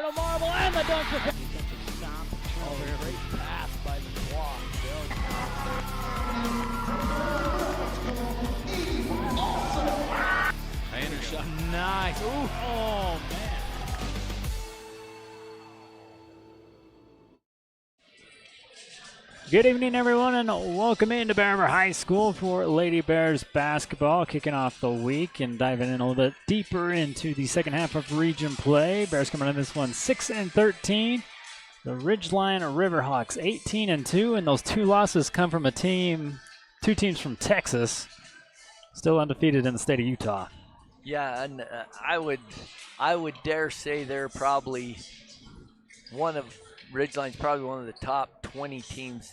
to Marble, and the dunk for stop. Oh, great pass by the block. Anderson shot, nice. Ooh. Oh, man. Good evening, everyone, and welcome into Bear River High School for Lady Bears basketball, kicking off the week and diving in a little bit deeper into the second half of region play. Bears coming in this one 6-13. The Ridgeline Riverhawks 18-2, and those two losses come from two teams from Texas, still undefeated in the state of Utah. Yeah, and I would dare say they're probably Ridgeline's probably one of the top 20 teams,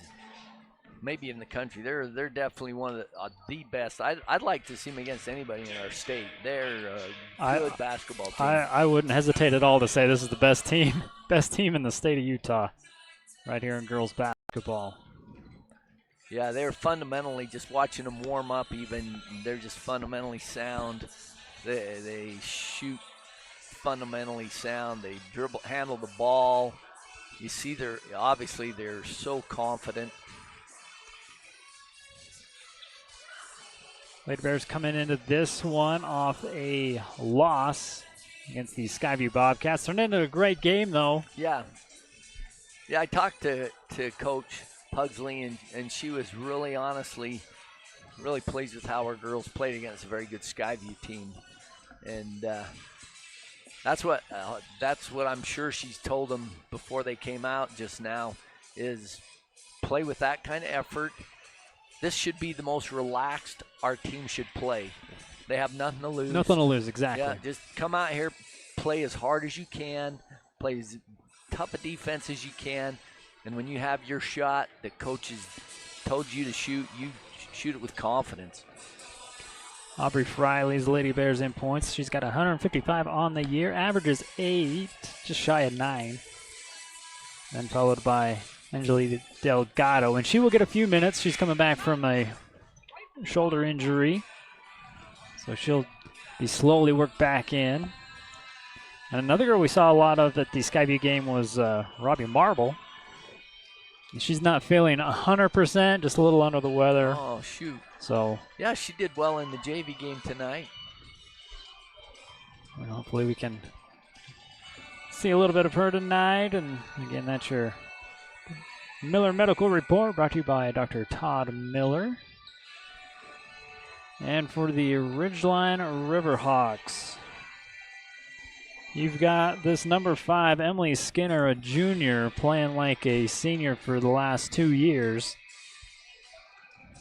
maybe in the country. They're definitely one of the best. I'd like to see them against anybody in our state. They're a good basketball team. I wouldn't hesitate at all to say this is the best team in the state of Utah, right here in girls basketball. Yeah, they're fundamentally, just watching them warm up even, they're just fundamentally sound. They shoot fundamentally sound. They handle the ball. You see, they're so confident. Lady Bears coming into this one off a loss against the Skyview Bobcats. Turned into a great game, though. Yeah, I talked to Coach Pugsley, and she was really pleased with how our girls played against a very good Skyview team. And that's what I'm sure she's told them before they came out just now, is play with that kind of effort. This should be the most relaxed our team should play. They have nothing to lose. Nothing to lose, exactly. Yeah, just come out here, play as hard as you can, play as tough a defense as you can, and when you have your shot that coaches told you to shoot, you shoot it with confidence. Aubrey Fry leads the Lady Bears in points. She's got 155 on the year, averages 8, just shy of 9. Then followed by Angelique Delgado, and she will get a few minutes. She's coming back from a shoulder injury, so she'll be slowly worked back in. And another girl we saw a lot of at the Skyview game was Robbie Marble. She's not feeling 100%, just a little under the weather. Oh, shoot. So yeah, she did well in the JV game tonight. And hopefully we can see a little bit of her tonight. And again, that's your Miller Medical Report, brought to you by Dr. Todd Miller. And for the Ridgeline Riverhawks, you've got this number 5, Emily Skinner, a junior, playing like a senior for the last 2 years.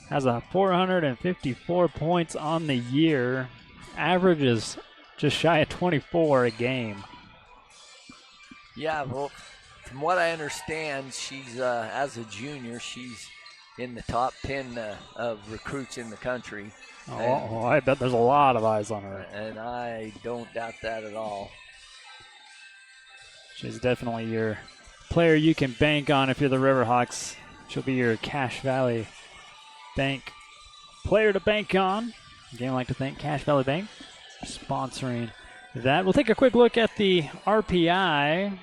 Has a 454 points on the year. Average is just shy of 24 a game. Yeah, well, from what I understand, she's as a junior, she's in the top 10 of recruits in the country. I bet there's a lot of eyes on her. And I don't doubt that at all. She's definitely your player you can bank on if you're the Riverhawks. She'll be your Cache Valley Bank player to bank on. Again, I'd like to thank Cache Valley Bank for sponsoring that. We'll take a quick look at the RPI.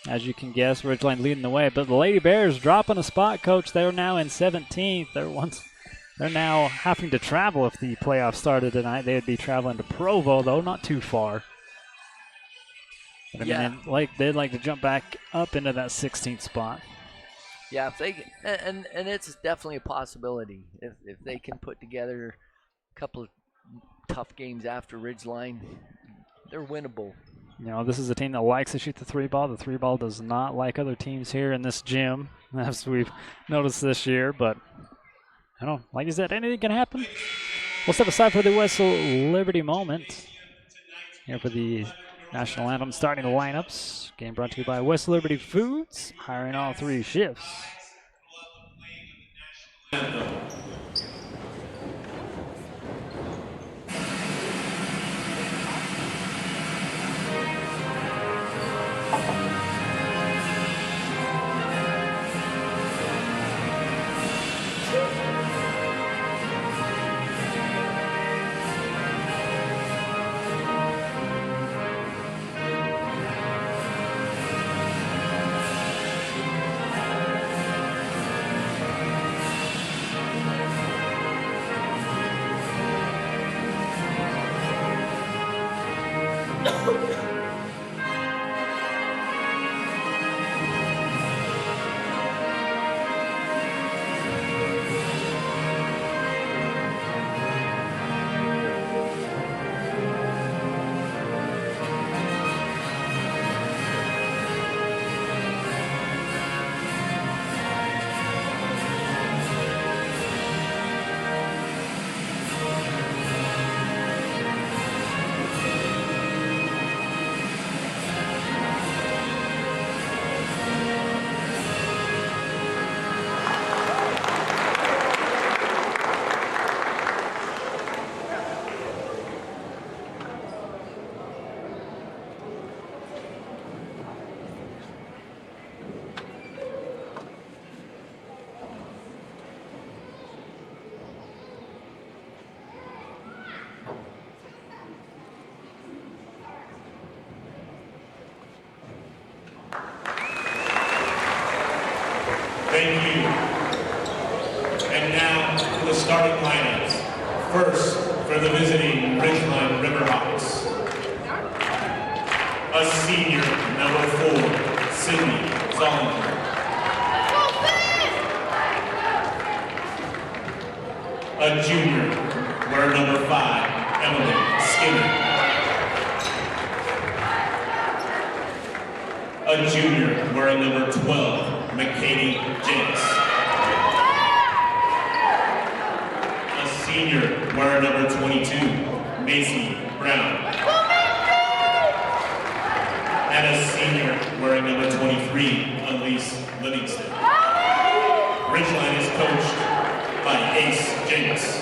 As you can guess, Ridgeline leading the way, but the Lady Bears dropping a spot, Coach. They're now in 17th. They're now having to travel. If the playoffs started tonight, they would be traveling to Provo, though, not too far. But I mean, they'd like to jump back up into that 16th spot. Yeah, if they and it's definitely a possibility if they can put together a couple of tough games after Ridgeline, they're winnable. You know, this is a team that likes to shoot the 3-ball. The 3-ball does not like other teams here in this gym, as we've noticed this year. But I don't know, like you said, anything can happen. We'll step aside for the Whistle Liberty moment here for the National Anthem starting the lineups. Game brought to you by West Liberty Foods, hiring all 3 shifts. Thank you. And now for the starting lineups. First, for the visiting Ridgeline Riverhawks. A senior, number 4, Sydney Zollinger. A junior, wearer number 5, Emily Skinner. A junior, wearing number 12, McKady Jenks. A senior, wearing number 22, Macy Brown. And a senior, wearing number 23, Elise Livingston. Ridgeline is coached by Ace Jenks.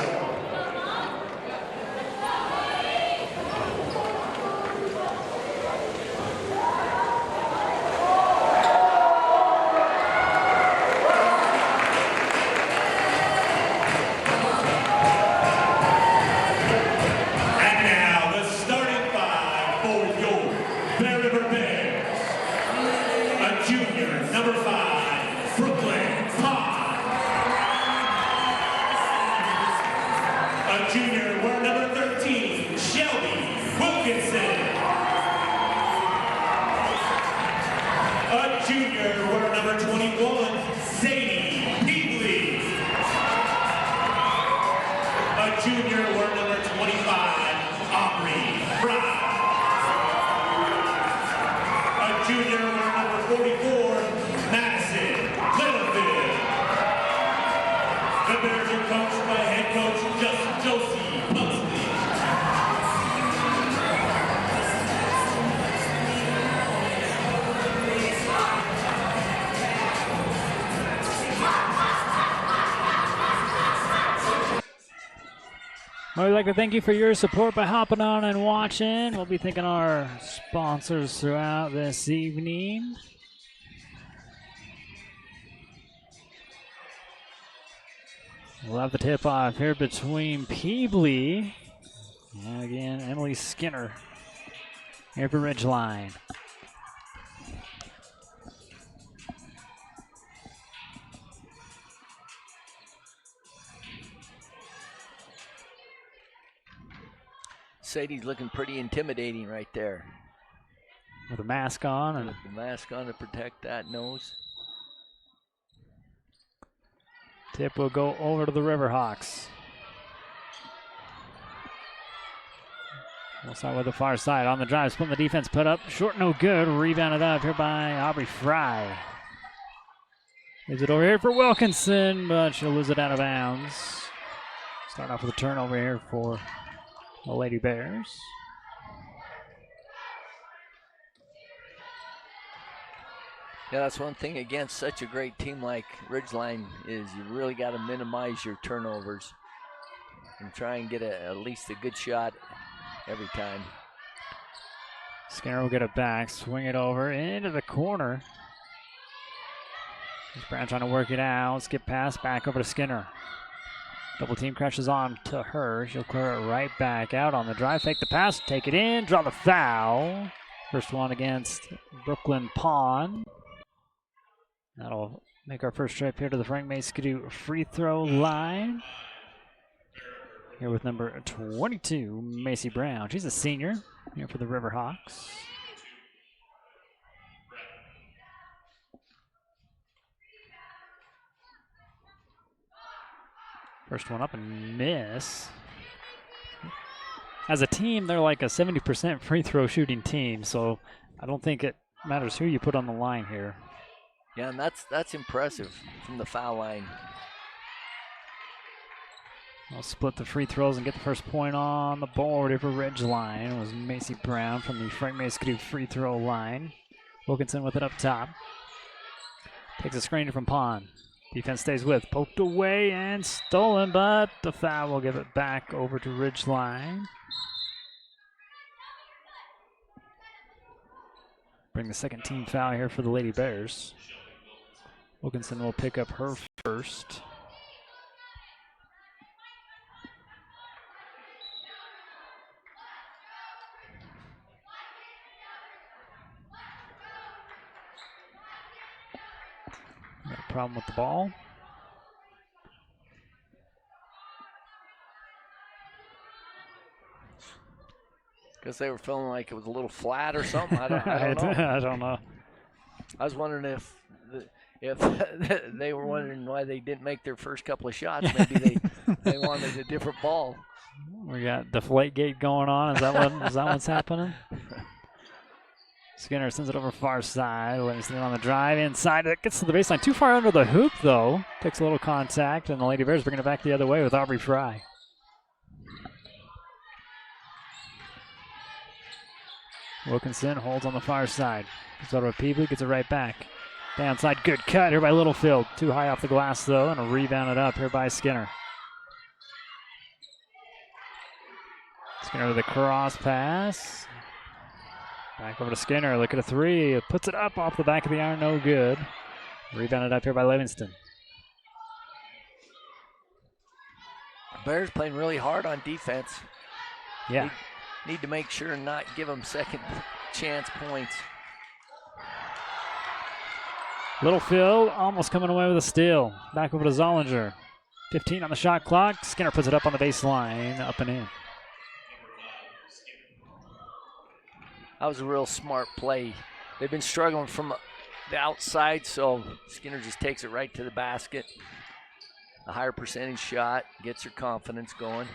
Well, we'd like to thank you for your support by hopping on and watching. We'll be thanking our sponsors throughout this evening. We'll have the tip-off here between Peebly and, again, Emily Skinner here for Ridgeline. Sadie's looking pretty intimidating right there. With a mask on. And with the mask on to protect that nose. Tip will go over to the Riverhawks. We'll start with the far side. On the drive, splitting the defense, put up. Short, no good. Rebounded up here by Aubrey Fry. Leaves it over here for Wilkinson, but she'll lose it out of bounds. Starting off with a turnover here for the Lady Bears. Yeah, that's one thing against such a great team like Ridgeline is you really got to minimize your turnovers and try and get at least a good shot every time. Skinner will get it back, swing it over into the corner. Brown trying to work it out. Skip pass back over to Skinner. Double team crashes on to her. She'll clear it right back out on the drive. Fake the pass, take it in, draw the foul. First one against Brooklyn Pond. That'll make our first trip here to the Frank May Skidoo free throw line. Here with number 22, Macy Brown. She's a senior. here for the Riverhawks. First one up and miss. As a team, they're like a 70% free throw shooting team, so I don't think it matters who you put on the line here. Yeah, and that's impressive from the foul line. We'll split the free throws and get the first point on the board here for Ridgeline. It was Macy Brown from the Frank Mason free throw line. Wilkinson with it up top. Takes a screen from Pond. Defense stays with, poked away and stolen, but the foul will give it back over to Ridgeline. Bring the second team foul here for the Lady Bears. Wilkinson will pick up her first. Got a problem with the ball. Guess they were feeling like it was a little flat or something. I don't know. I don't know. I was wondering if they were wondering why they didn't make their first couple of shots. Maybe they wanted a different ball. We got deflate gate going on. Is that what's happening? Skinner sends it over far side. Livingston on the drive inside. It gets to the baseline. Too far under the hoop, though. Takes a little contact, and the Lady Bears bring it back the other way with Aubrey Fry. Wilkinson holds on the far side. Goes over to Peebley, gets it right back. Downside, good cut here by Littlefield. Too high off the glass, though, and a rebounded up here by Skinner. Skinner with a cross pass. Back over to Skinner, look at a three. Puts it up off the back of the iron, no good. Rebounded up here by Livingston. Bears playing really hard on defense. Yeah. Need to make sure and not give them second chance points. Littlefield almost coming away with a steal. Back over to Zollinger. 15 on the shot clock. Skinner puts it up on the baseline, up and in. That was a real smart play. They've been struggling from the outside, so Skinner just takes it right to the basket. A higher percentage shot, gets her confidence going.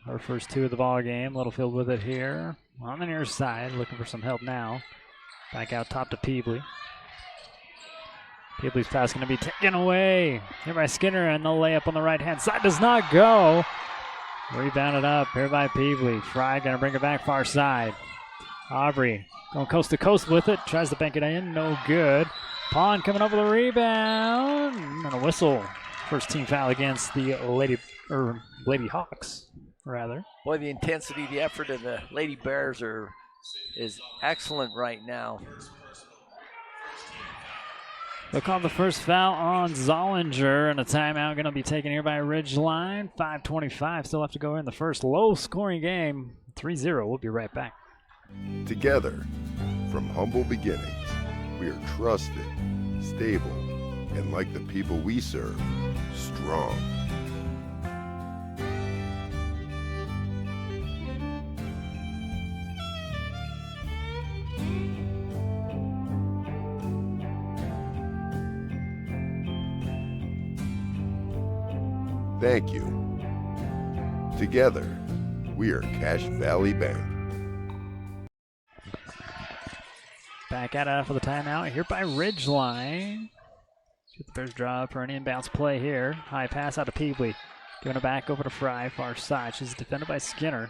Her first two of the ball game. Littlefield with it here. On the near side, looking for some help now. Back out top to Peebley. Peebley's pass going to be taken away. Here by Skinner, and the layup on the right-hand side does not go. Rebounded up here by Peebley. Fry going to bring it back far side. Aubrey going coast to coast with it. Tries to bank it in. No good. Pond coming up with a rebound. And a whistle. First team foul against the Lady Hawks, rather. Boy, the intensity, the effort of the Lady Bears is excellent right now. They'll call the first foul on Zollinger, and a timeout going to be taken here by Ridgeline. 5:25 still have to go in the first low-scoring game. 3-0. We'll be right back. Together, from humble beginnings, we are trusted, stable, and like the people we serve, strong. Thank you. Together, we are Cache Valley Bank. Back at it for the timeout here by Ridgeline. Get the Bears draw up for an inbounds play here. High pass out to Peebley. Giving it back over to Fry, far side. She's defended by Skinner.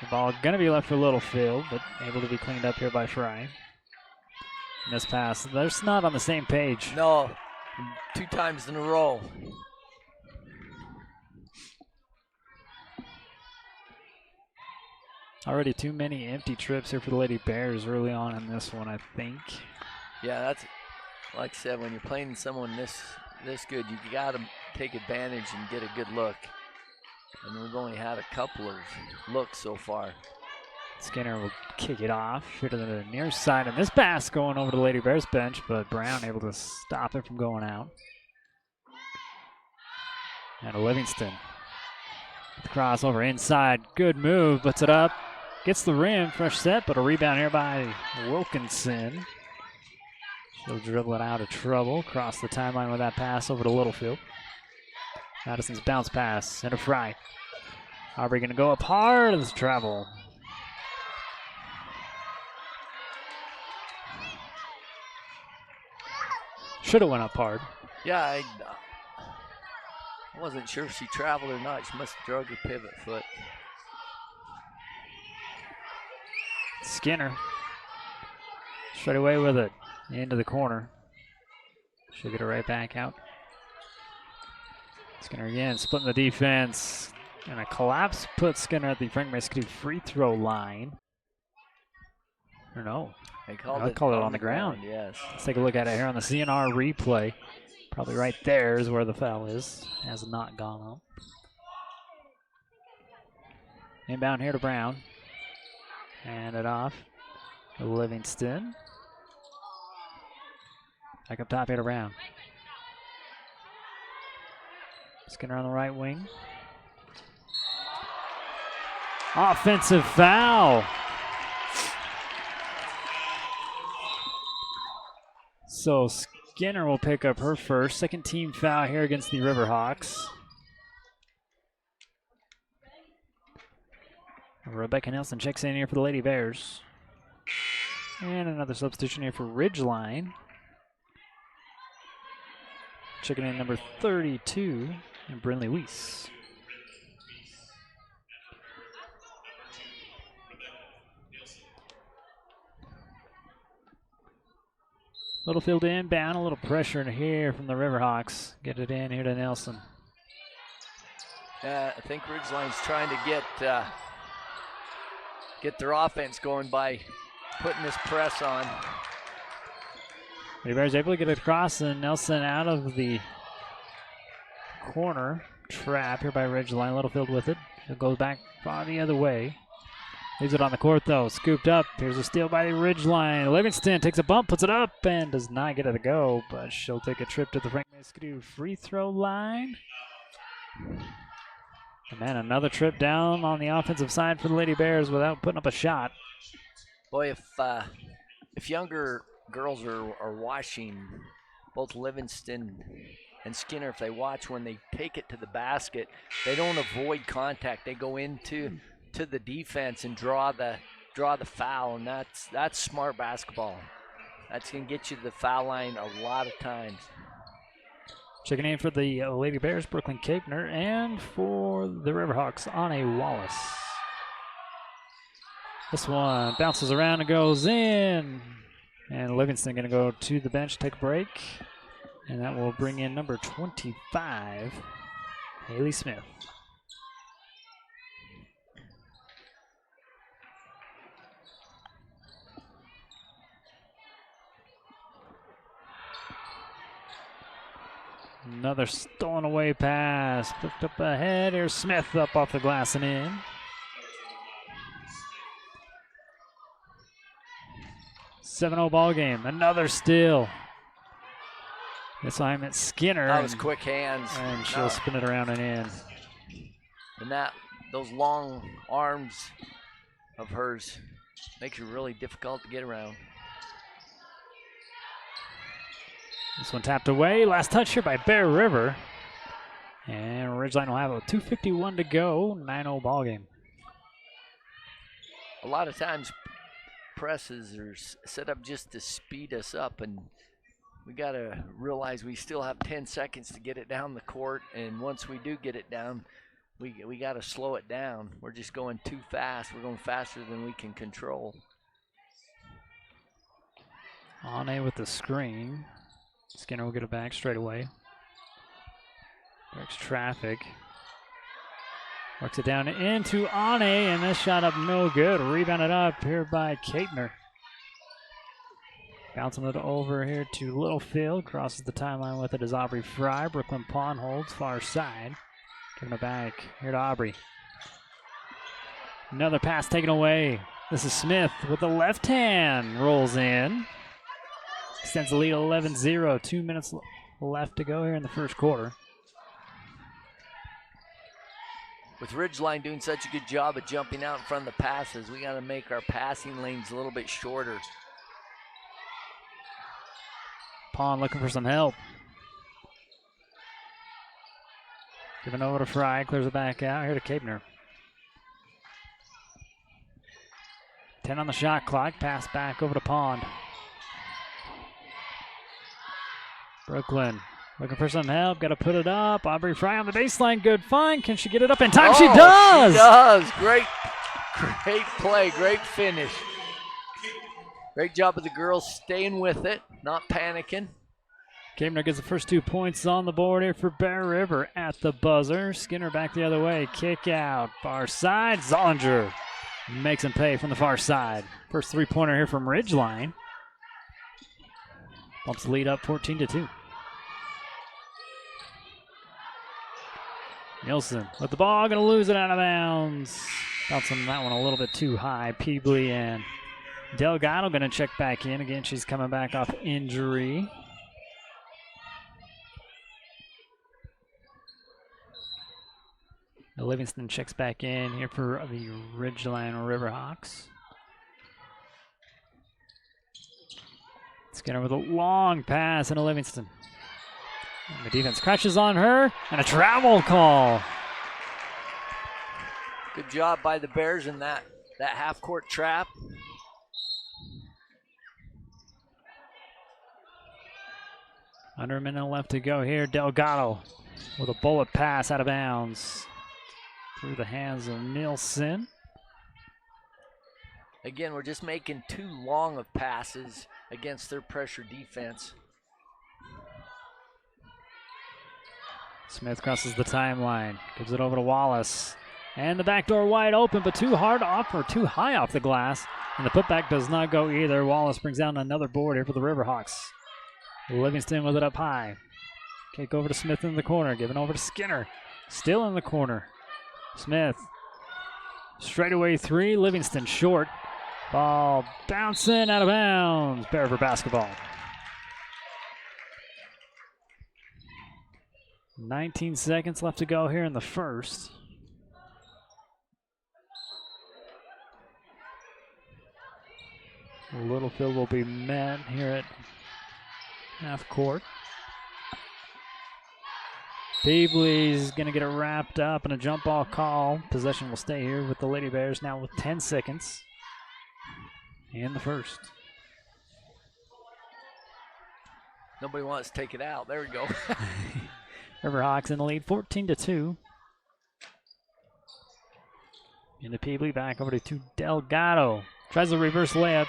The ball going to be left for Littlefield, but able to be cleaned up here by Fry. And this pass, they're not on the same page. No, 2 times in a row. Already too many empty trips here for the Lady Bears early on in this one, I think. Yeah, that's like I said, when you're playing someone this good, you got to take advantage and get a good look. And we've only had a couple of looks so far. Skinner will kick it off here to the near side, and this pass going over to the Lady Bears bench, but Brown able to stop it from going out. And Livingston Crossover inside. Good move. Puts it up. Gets the rim. Fresh set, but a rebound here by Wilkinson. She'll dribble it out of trouble. Cross the timeline with that pass over to Littlefield. Madison's bounce pass. And a fry. Aubrey going to go up hard as travel. Should have went up hard. Yeah, I wasn't sure if she traveled or not. She must have drug her pivot foot. Skinner. Straight away with it. Into the corner. She'll get it right back out. Skinner again, splitting the defense. And a collapse puts Skinner at the Frank Mesquite free throw line. Or no. They called it on the ground. Yes. Let's take a look at it here on the CNR replay. Probably right there is where the foul is. Has not gone up. Inbound here to Brown. Hand it off to Livingston. Back up top here to Brown. Skinner on the right wing. Offensive foul. So Skinner will pick up her first. Second team foul here against the Riverhawks. Rebecca Nelson checks in here for the Lady Bears. And another substitution here for Ridgeline. Checking in number 32, and Brinley Weiss. Littlefield inbound, a little pressure in here from the Riverhawks. Get it in here to Nelson. I think Ridgeline's trying to get their offense going by putting this press on. Lady Bears able to get it across, and Nelson out of the corner. Trap here by Ridgeline. Littlefield with it. It goes back far the other way. Leaves it on the court though. Scooped up. Here's a steal by the Ridgeline. Livingston takes a bump, puts it up, and does not get it to go, but she'll take a trip to the Frank Mesquite free throw line. And then another trip down on the offensive side for the Lady Bears without putting up a shot. Boy, if younger girls are watching, both Livingston and Skinner, if they watch when they take it to the basket, they don't avoid contact. They go into the defense and draw the foul, and that's smart basketball. That's gonna get you to the foul line a lot of times. Checking in for the Lady Bears, Brooklyn Kapner, and for the Riverhawks, Anne Wallace. This one bounces around and goes in. And Livingston going to go to the bench, take a break. And that will bring in number 25, Haley Smith. Another stolen away pass. Picked up ahead. Here's Smith up off the glass and in. .7-0 ball game. Another steal. This time it's Skinner. That was quick hands. And she'll spin it around and in. And those long arms of hers makes it really difficult to get around. This one tapped away. Last touch here by Bear River. And Ridgeline will have a 2:51 to go. 9-0 ball game. A lot of times presses are set up just to speed us up, and we got to realize we still have 10 seconds to get it down the court, and once we do get it down, we got to slow it down. We're just going too fast. We're going faster than we can control. Anne with the screen. Skinner will get it back straight away. Breaks traffic. Works it down into Anne, and this shot up no good. Rebounded up here by Kapner. Bouncing it over here to Littlefield. Crosses the timeline with it is Aubrey Fry. Brooklyn Pond holds far side. Giving it back here to Aubrey. Another pass taken away. This is Smith with the left hand. Rolls in. Extends the lead 11-0. 2 minutes left to go here in the first quarter. with Ridgeline doing such a good job of jumping out in front of the passes, we got to make our passing lanes a little bit shorter. Pond looking for some help. Giving over to Fry, clears it back out. Here to Kabner. 10 on the shot clock. Pass back over to Pond. Brooklyn looking for some help. Got to put it up. Aubrey Fry on the baseline. Good find. Can she get it up in time? She does. She does. Great play. Great finish. Great job of the girls staying with it, not panicking. Kabner gets the first 2 points on the board here for Bear River at the buzzer. Skinner back the other way. Kick out. Far side. Zollinger makes him pay from the far side. First 3-pointer here from Ridgeline. Bumps the lead up 14-2. Nielsen with the ball, gonna lose it out of bounds. Bouncing that one a little bit too high. Peebley and Delgado gonna check back in. Again, she's coming back off injury. Livingston checks back in here for the Ridgeline Riverhawks. Skinner with a long pass into Livingston. And the defense crashes on her, and a travel call. Good job by the Bears in that half-court trap. Under a minute left to go here. Delgado with a bullet pass out of bounds through the hands of Nielsen. Again, we're just making too long of passes against their pressure defense. Smith crosses the timeline, gives it over to Wallace. And the back door wide open, but too hard off or too high off the glass. And the putback does not go either. Wallace brings down another board here for the Riverhawks. Livingston with it up high. Kick over to Smith in the corner, giving over to Skinner. Still in the corner. Smith. Straightaway 3, Livingston short. Ball bouncing out of bounds. Bear for basketball. 19 seconds left to go here in the first. Littlefield will be met here at half court. Peebley's going to get it wrapped up and a jump ball call. Possession will stay here with the Lady Bears now with 10 seconds in the first. Nobody wants to take it out. There we go. Riverhawks in the lead, 14-2. Into Peebley, back over to Delgado. Tries a reverse layup.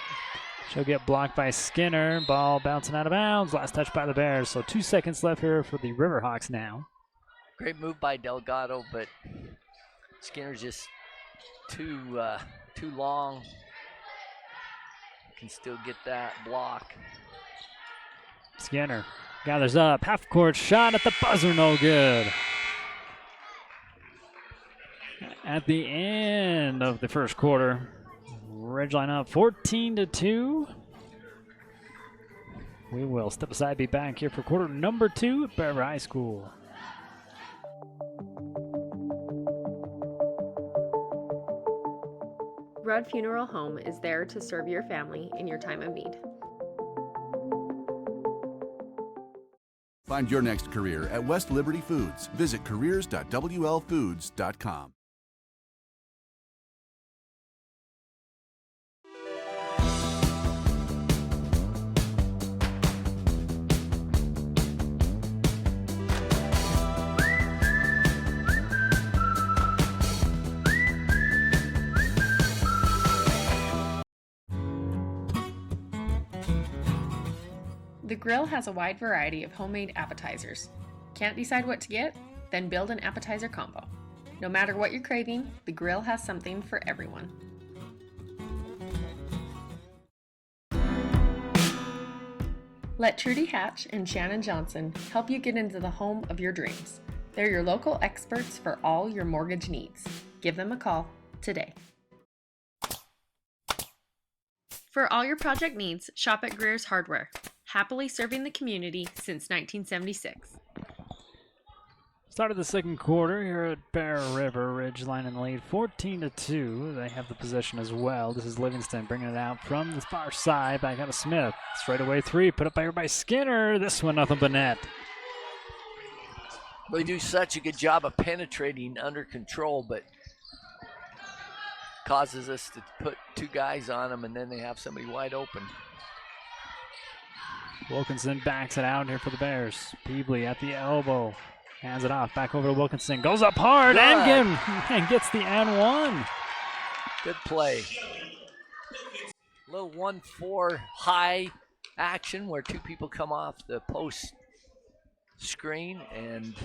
She'll get blocked by Skinner. Ball bouncing out of bounds. Last touch by the Bears. So 2 seconds left here for the Riverhawks now. Great move by Delgado, but Skinner's just too long. Can still get that block. Skinner gathers up. Half court shot at the buzzer. No good. At the end of the first quarter, Ridgeline up 14-2. We will step aside, be back here for quarter number 2 at Bear River High School. Rudd Funeral Home is there to serve your family in your time of need. Find your next career at West Liberty Foods. Visit careers.wlfoods.com. The Grill has a wide variety of homemade appetizers. Can't decide what to get? Then build an appetizer combo. No matter what you're craving, the Grill has something for everyone. Let Trudy Hatch and Shannon Johnson help you get into the home of your dreams. They're your local experts for all your mortgage needs. Give them a call today. For all your project needs, shop at Greer's Hardware. Happily serving the community since 1976. Start of the second quarter here at Bear River. Ridgeline in the lead, 14-2. They have the possession as well. This is Livingston bringing it out from the far side. Back out of Smith. Straight away three, put up by everybody. Skinner. This one nothing but net. They do such a good job of penetrating under control, but causes us to put two guys on them, and then they have somebody wide open. Wilkinson backs it out here for the Bears. Peebley at the elbow. Hands it off. Back over to Wilkinson. Goes up hard and gets the and one. Good play. Little 1-4 high action where two people come off the post screen, and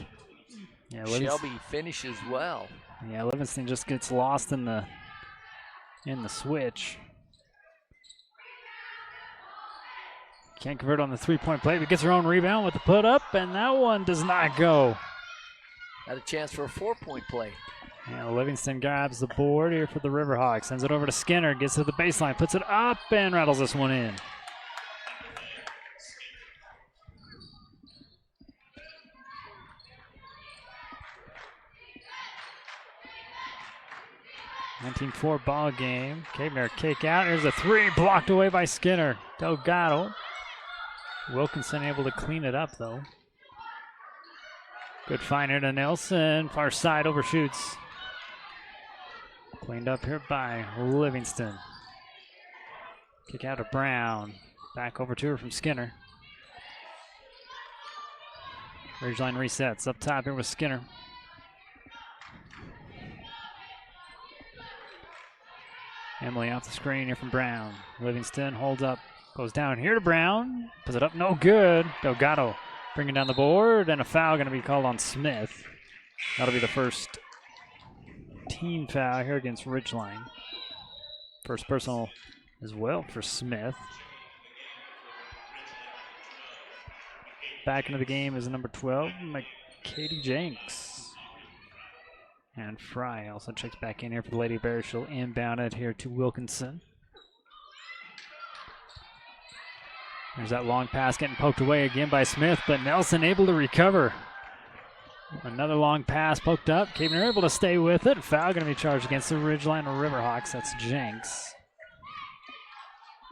Shelby finishes well. Yeah, Livingston just gets lost in the switch. Can't convert on the three-point play, but gets her own rebound with the put up, and that one does not go. Had a chance for a 4-point play. Yeah, Livingston grabs the board here for the Riverhawks. Sends it over to Skinner, gets to the baseline, puts it up, and rattles this one in. (19-4) ball game. Kaebner kick out. Here's a three blocked away by Skinner. Delgado. Wilkinson able to clean it up though. Good find here to Nelson. Far side overshoots. Cleaned up here by Livingston. Kick out to Brown. Back over to her from Skinner. Ridgeline resets. Up top here with Skinner. Emily off the screen here from Brown. Livingston holds up. Goes down here to Brown. Puts it up. No good. Delgado bringing down the board. And a foul going to be called on Smith. That'll be the first team foul here against Ridgeline. First personal as well for Smith. Back into the game is number 12, Katie Jenks. And Fry also checks back in here for the Lady Bears. She'll inbound it here to Wilkinson. There's that long pass getting poked away again by Smith, but Nelson able to recover. Another long pass poked up. Kaebner able to stay with it. Foul going to be charged against the Ridgeline Riverhawks. That's Jenks.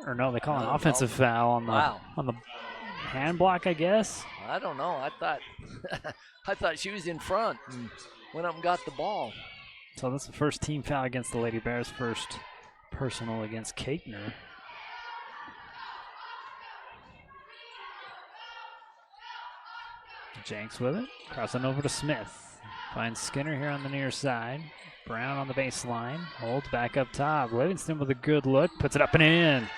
Or no, they call an offensive foul on the hand block, I guess. I don't know. I thought she was in front and went up and got the ball. So that's the first team foul against the Lady Bears. First personal against Kaebner. Jenks with it. Crossing over to Smith. Finds Skinner here on the near side. Brown on the baseline. Holds back up top. Livingston with a good look. Puts it up and in.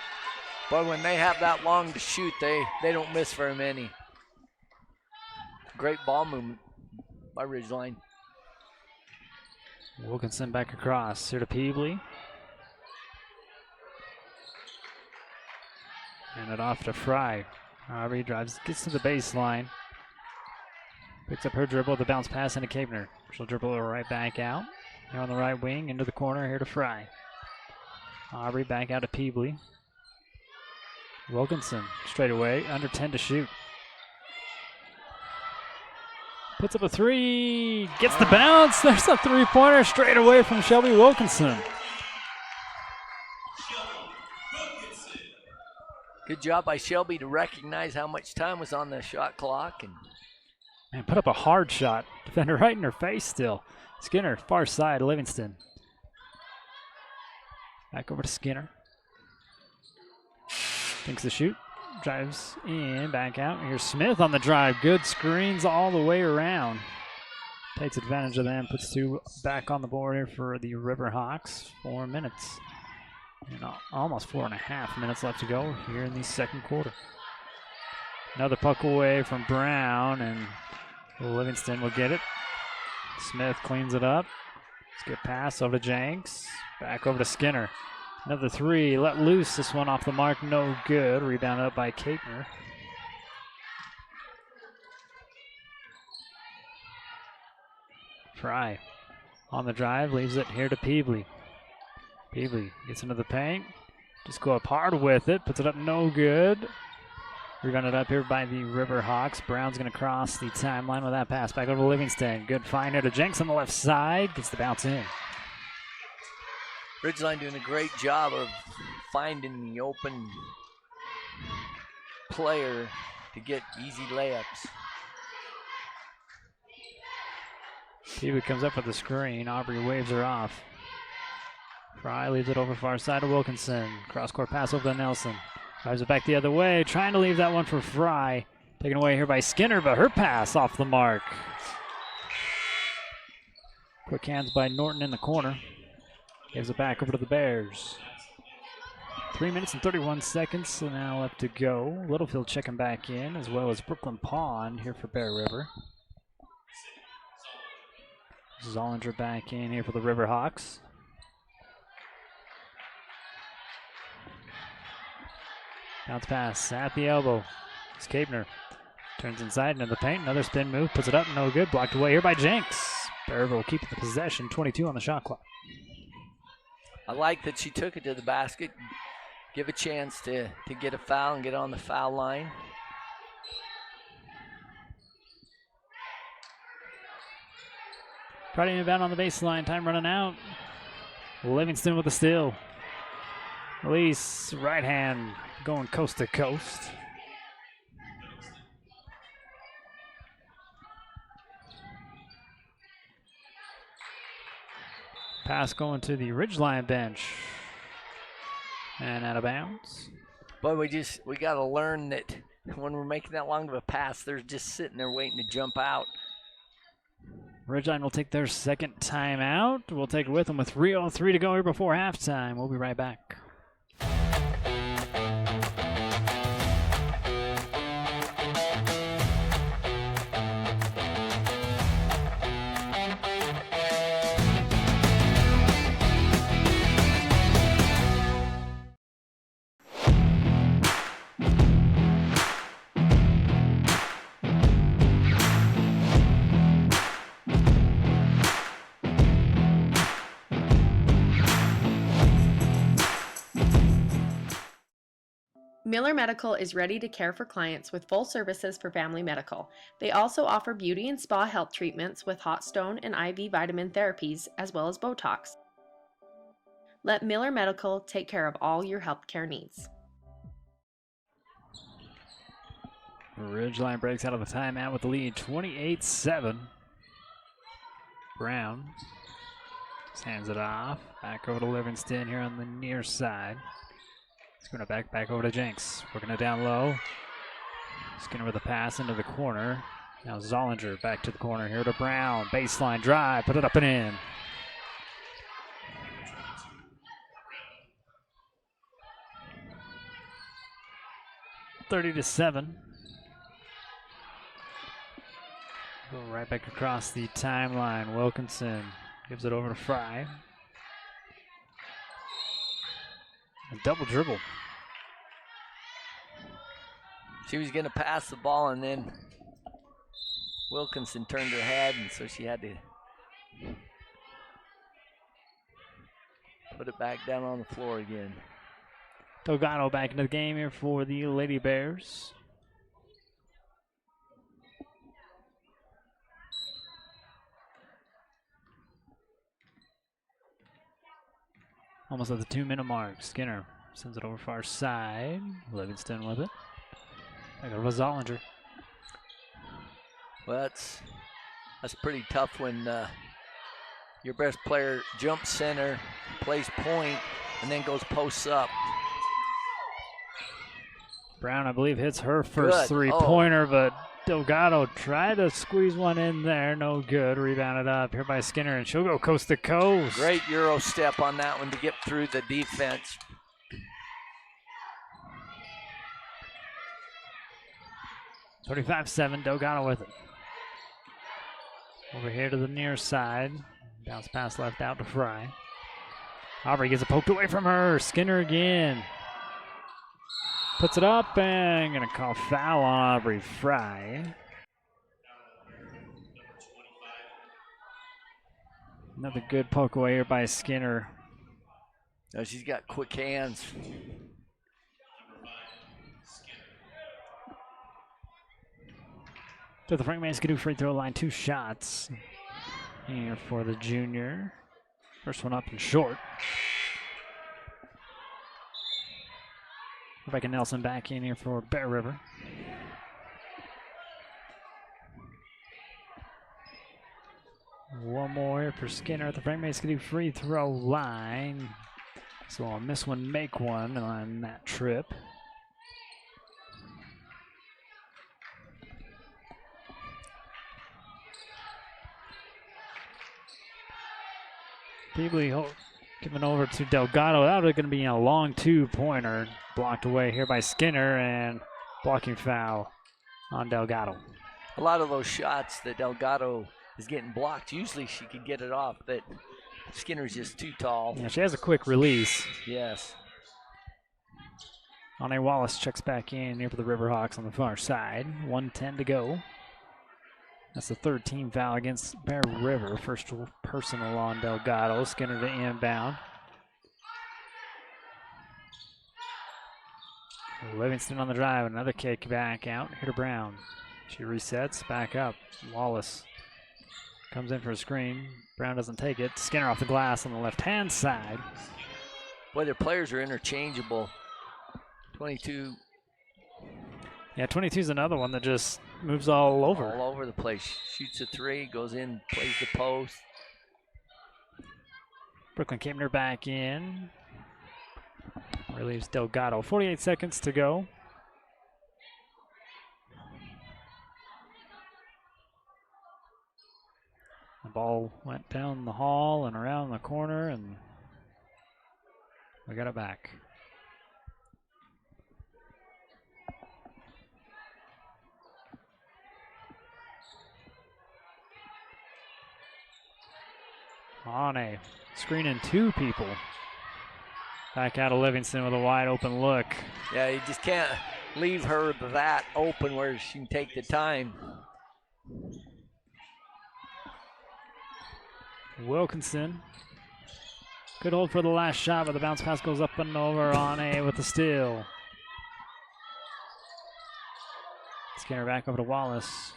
But when they have that long to shoot, they don't miss very many. Great ball movement by Ridgeline. Wilkinson back across. Here to Peebley. And it off to Fry. Aubrey drives, gets to the baseline. Picks up her dribble, the bounce pass into Kaebner. She'll dribble her right back out. Here on the right wing, into the corner, here to Fry. Aubrey back out to Peebley. Wilkinson straight away, under 10 to shoot. Puts up a three, gets the bounce. There's a three-pointer straight away from Shelby Wilkinson. Good job by Shelby to recognize how much time was on the shot clock. And put up a hard shot. Defender right in her face still. Skinner, far side, Livingston. Back over to Skinner. Thinks the shoot. Drives in, back out. Here's Smith on the drive. Good screens all the way around. Takes advantage of them. Puts two back on the board here for the Riverhawks. 4 minutes. And almost 4.5 minutes left to go here in the second quarter. Another puck away from Brown, and Livingston will get it. Smith cleans it up. Let's get pass over to Jenks. Back over to Skinner. Another three, let loose. This one off the mark, no good. Rebounded up by Kaebner. Fry on the drive, leaves it here to Peebley. Peebley gets into the paint. Just go up hard with it, puts it up, no good. Rebounded up here by the Riverhawks. Brown's going to cross the timeline with that pass. Back over to Livingston. Good find here to Jenks on the left side. Gets the bounce in. Ridgeline doing a great job of finding the open player to get easy layups. Kiva comes up with the screen. Aubrey waves her off. Fry leaves it over far side to Wilkinson. Cross-court pass over to Nelson. Drives it back the other way. Trying to leave that one for Fry. Taken away here by Skinner, but her pass off the mark. Quick hands by Norton in the corner. Gives it back over to the Bears. 3 minutes and 31 seconds so now left to go. Littlefield checking back in, as well as Brooklyn Pond here for Bear River. Zollinger back in here for the Riverhawks. Bounce pass at the elbow. It's Kabner. Turns inside into the paint. Another spin move. Puts it up. No good. Blocked away here by Jenks. Bear River will keep the possession. 22 on the shot clock. I like that she took it to the basket. Give a chance to get a foul and get on the foul line. Trying to inbound on the baseline. Time running out. Livingston with the steal. Release. Right hand going coast to coast. Pass going to the Ridgeline bench. And out of bounds. But we got to learn that when we're making that long of a pass, they're just sitting there waiting to jump out. Ridgeline will take their second timeout. We'll take it with them with 3:03 to go here before halftime. We'll be right back. Miller Medical is ready to care for clients with full services for family medical. They also offer beauty and spa health treatments with hot stone and IV vitamin therapies, as well as Botox. Let Miller Medical take care of all your healthcare needs. Ridgeline breaks out of the timeout with the lead, 28-7. Brown just hands it off. Back over to Livingston here on the near side. He's going to back over to Jenks. Working it down low. Skinner with a pass into the corner. Now Zollinger back to the corner here to Brown. Baseline drive. Put it up and in. (30-7). Go right back across the timeline. Wilkinson gives it over to Fry. A double dribble. She was going to pass the ball, and then Wilkinson turned her head, and so she had to put it back down on the floor again. Delgado back into the game here for the Lady Bears. Almost at the 2-minute mark. Skinner sends it over far side. Livingston with it. Back over to Zollinger. Well, that's pretty tough when your best player jumps center, plays point, and then goes posts up. Brown, I believe, hits her first Good. three-pointer, but Delgado tried to squeeze one in there. No good. Rebounded up here by Skinner, and she'll go coast to coast. Great Euro step on that one to get through the defense. (35-7). Delgado with it. Over here to the near side. Bounce pass left out to Fry. Aubrey gets it poked away from her. Skinner again. Puts it up and gonna call foul on Aubrey Fry. Another good poke away here by Skinner. No, she's got quick hands. To the Frank Manskidoo free throw line, 2 shots here for the junior. First one up and short. Rebecca Nelson back in here for Bear River. One more here for Skinner at the Frank Manskidoo free throw line. So I'll miss one, make one on that trip. Peebly giving over to Delgado. That was going to be a long 2-pointer. Blocked away here by Skinner, and blocking foul on Delgado. A lot of those shots that Delgado is getting blocked, usually she could get it off, but Skinner's just too tall. Yeah, she has a quick release. Yes. Ane Wallace checks back in here for the Riverhawks on the far side. 1:10 to go. That's the 3rd team foul against Bear River. First personal on Delgado. Skinner to inbound. Livingston on the drive. Another kick back out. Here to Brown. She resets. Back up. Wallace comes in for a screen. Brown doesn't take it. Skinner off the glass on the left-hand side. Boy, their players are interchangeable. 22. Yeah, 22 is another one that just moves all over. All over the place. Shoots a 3, goes in, plays the post. Brooklyn Kempner back in. Relieves Delgado. 48 seconds to go. The ball went down the hall and around the corner, and we got it back. Ane screening 2 people. Back out of Livingston with a wide open look. Yeah, you just can't leave her that open where she can take the time. Wilkinson. Good hold for the last shot, but the bounce pass goes up and over. Ane with the steal. Skinner back over to Wallace.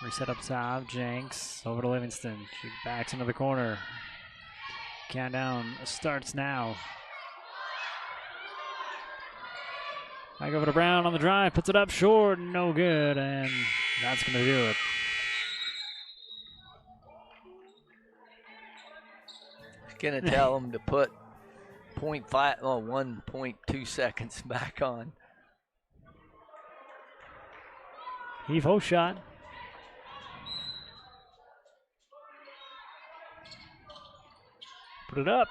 Reset up top. Jenks over to Livingston. She backs into the corner. Countdown starts now. Back over to Brown on the drive. Puts it up short. No good. And that's going to do it. Going to tell them to put 1.2 seconds back on. Heave-ho shot. Put it up.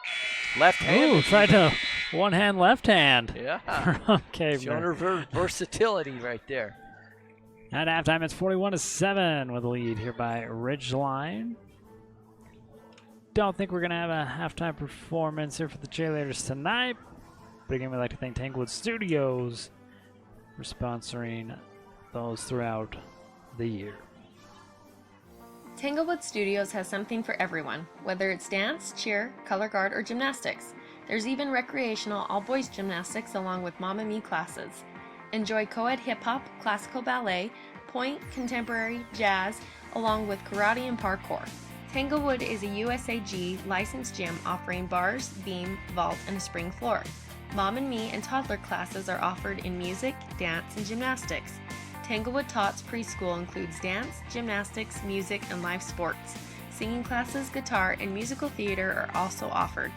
Left hand. Ooh, tried to one-hand, left hand. Yeah. Okay. Showing her versatility right there. At halftime, it's 41-7 with a lead here by Ridgeline. Don't think we're going to have a halftime performance here for the cheerleaders tonight. But again, we'd like to thank Tanglewood Studios for sponsoring those throughout the year. Tanglewood Studios has something for everyone, whether it's dance, cheer, color guard, or gymnastics. There's even recreational all-boys gymnastics along with Mamma Mia classes. Enjoy co-ed hip-hop, classical ballet, point, contemporary, jazz, along with karate and parkour. Tanglewood is a USAG licensed gym offering bars, beam, vault, and a spring floor. Mom and Me and toddler classes are offered in music, dance, and gymnastics. Tanglewood Tots Preschool includes dance, gymnastics, music, and live sports. Singing classes, guitar, and musical theater are also offered.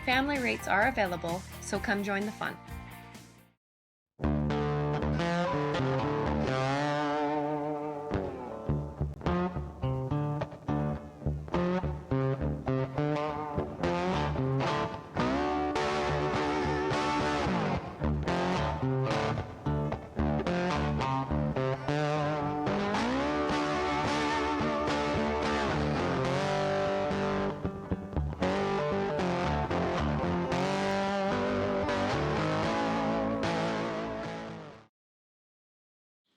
Family rates are available, so come join the fun.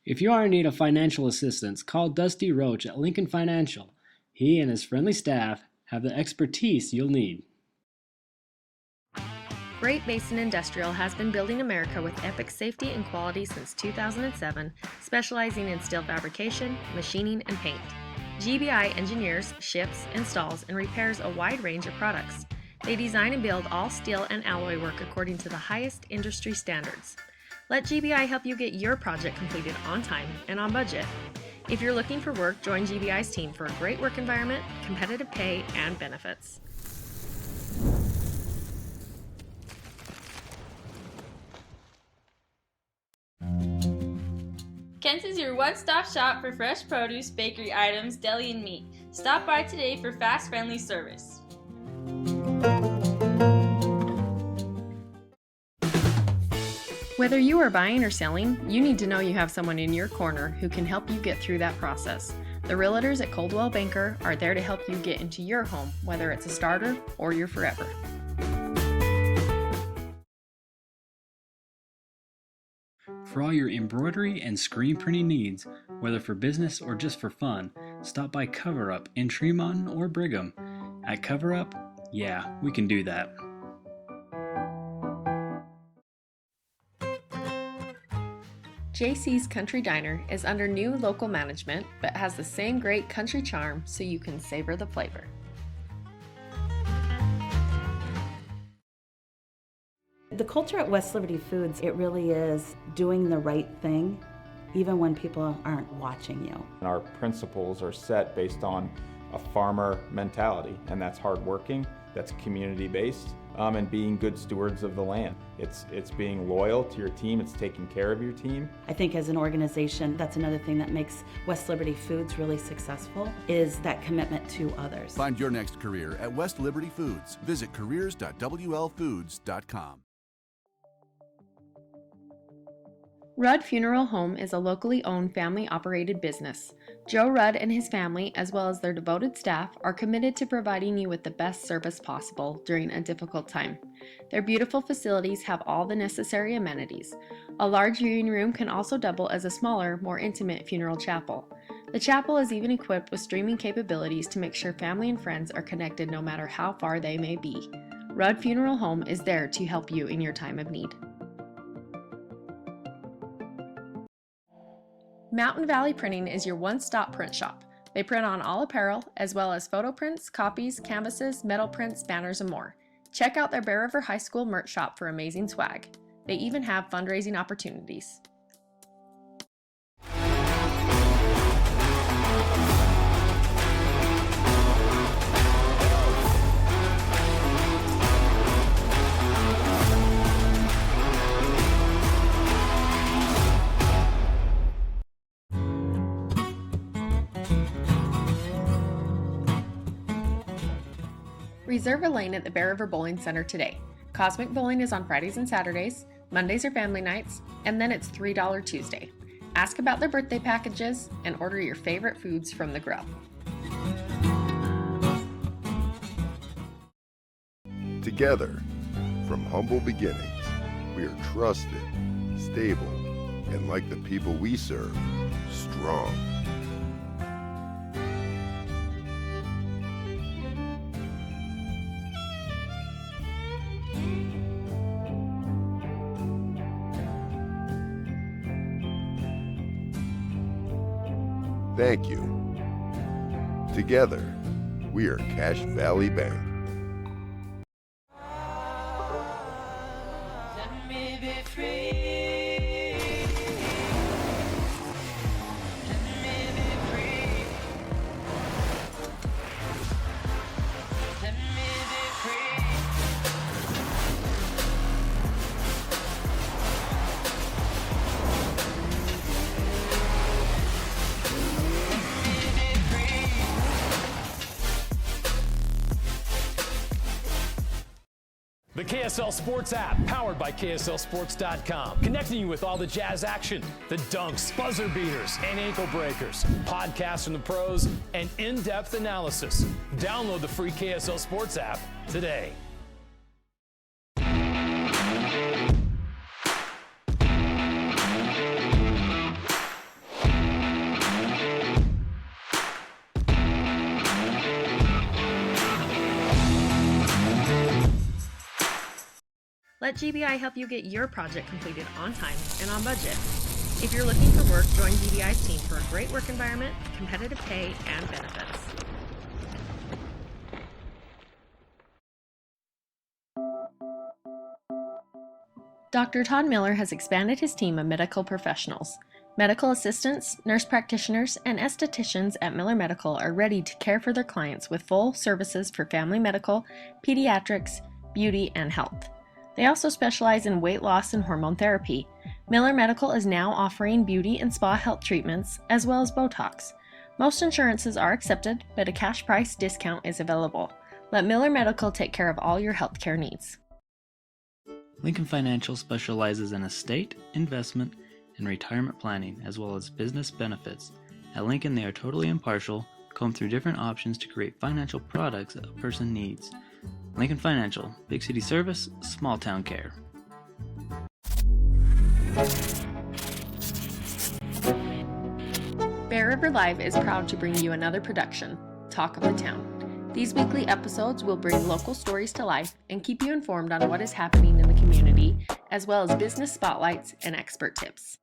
If you are in need of financial assistance, call Dusty Roach at Lincoln Financial. He and his friendly staff have the expertise you'll need. Great Basin Industrial has been building America with epic safety and quality since 2007, specializing in steel fabrication, machining, and paint. GBI engineers, ships, installs, and repairs a wide range of products. They design and build all steel and alloy work according to the highest industry standards. Let GBI help you get your project completed on time and on budget. If you're looking for work, join GBI's team for a great work environment, competitive pay, and benefits. Kent's is your one-stop shop for fresh produce, bakery items, deli, and meat. Stop by today for fast, friendly service. Whether you are buying or selling, you need to know you have someone in your corner who can help you get through that process. The realtors at Coldwell Banker are there to help you get into your home, whether it's a starter or your forever. For all your embroidery and screen printing needs, whether for business or just for fun, stop by Cover Up in Tremont or Brigham. At Cover Up, yeah, we can do that. JC's Country Diner is under new local management, but has the same great country charm so you can savor the flavor. The culture at West Liberty Foods, it really is doing the right thing, even when people aren't watching you. Our principles are set based on a farmer mentality, and that's hardworking, that's community-based, and being good stewards of the land. It's being loyal to your team, it's taking care of your team. I think as an organization, that's another thing that makes West Liberty Foods really successful, is that commitment to others. Find your next career at West Liberty Foods. Visit careers.wlfoods.com. Rudd Funeral Home is a locally owned family-operated business. Joe Rudd and his family, as well as their devoted staff, are committed to providing you with the best service possible during a difficult time. Their beautiful facilities have all the necessary amenities. A large viewing room can also double as a smaller, more intimate funeral chapel. The chapel is even equipped with streaming capabilities to make sure family and friends are connected no matter how far they may be. Rudd Funeral Home is there to help you in your time of need. Mountain Valley Printing is your one-stop print shop. They print on all apparel, as well as photo prints, copies, canvases, metal prints, banners, and more. Check out their Bear River High School merch shop for amazing swag. They even have fundraising opportunities. Reserve a lane at the Bear River Bowling Center today. Cosmic Bowling is on Fridays and Saturdays, Mondays are family nights, and then it's $3 Tuesday. Ask about their birthday packages and order your favorite foods from the grill. Together, from humble beginnings, we are trusted, stable, and like the people we serve, strong. Thank you. Together, we are Cache Valley Bank. Let me be free. Let me be free. Let me be free. The KSL Sports app, powered by KSLSports.com, connecting you with all the Jazz action, the dunks, buzzer beaters, and ankle breakers, podcasts from the pros, and in-depth analysis. Download the free KSL Sports app today. Let GBI help you get your project completed on time and on budget. If you're looking for work, join GBI's team for a great work environment, competitive pay, and benefits. Dr. Todd Miller has expanded his team of medical professionals. Medical assistants, nurse practitioners, and estheticians at Miller Medical are ready to care for their clients with full services for family medical, pediatrics, beauty, and health. They also specialize in weight loss and hormone therapy. Miller Medical is now offering beauty and spa health treatments, as well as Botox. Most insurances are accepted, but a cash price discount is available. Let Miller Medical take care of all your healthcare needs. Lincoln Financial specializes in estate, investment, and retirement planning, as well as business benefits. At Lincoln, they are totally impartial, comb through different options to create financial products that a person needs. Lincoln Financial, big city service, small town care. Bear River Live is proud to bring you another production, Talk of the Town. These weekly episodes will bring local stories to life and keep you informed on what is happening in the community, as well as business spotlights and expert tips.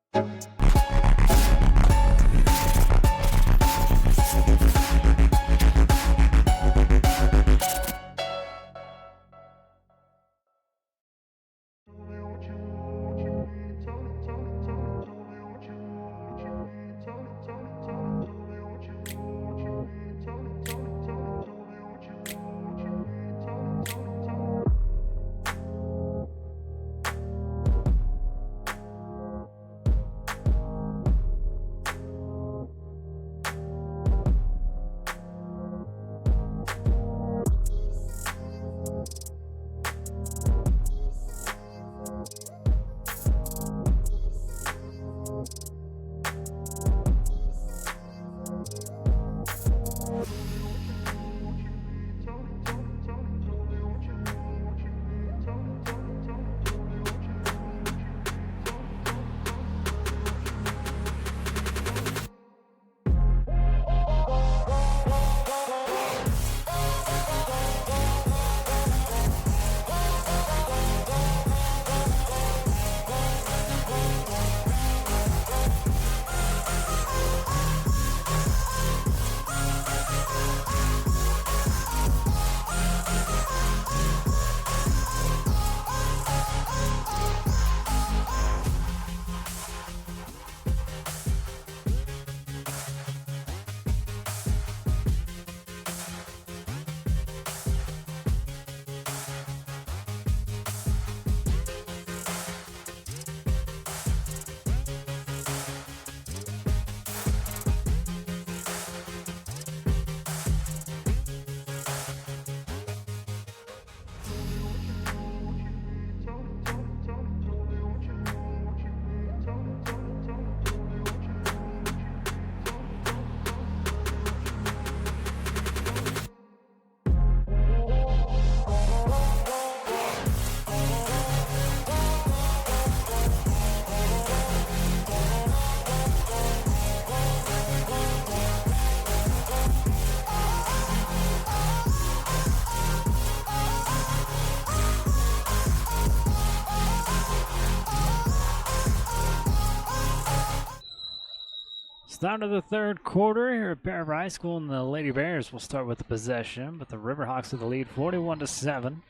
Start of the third quarter here at Bear River High School, and the Lady Bears will start with the possession, but the Riverhawks with the lead 41-7.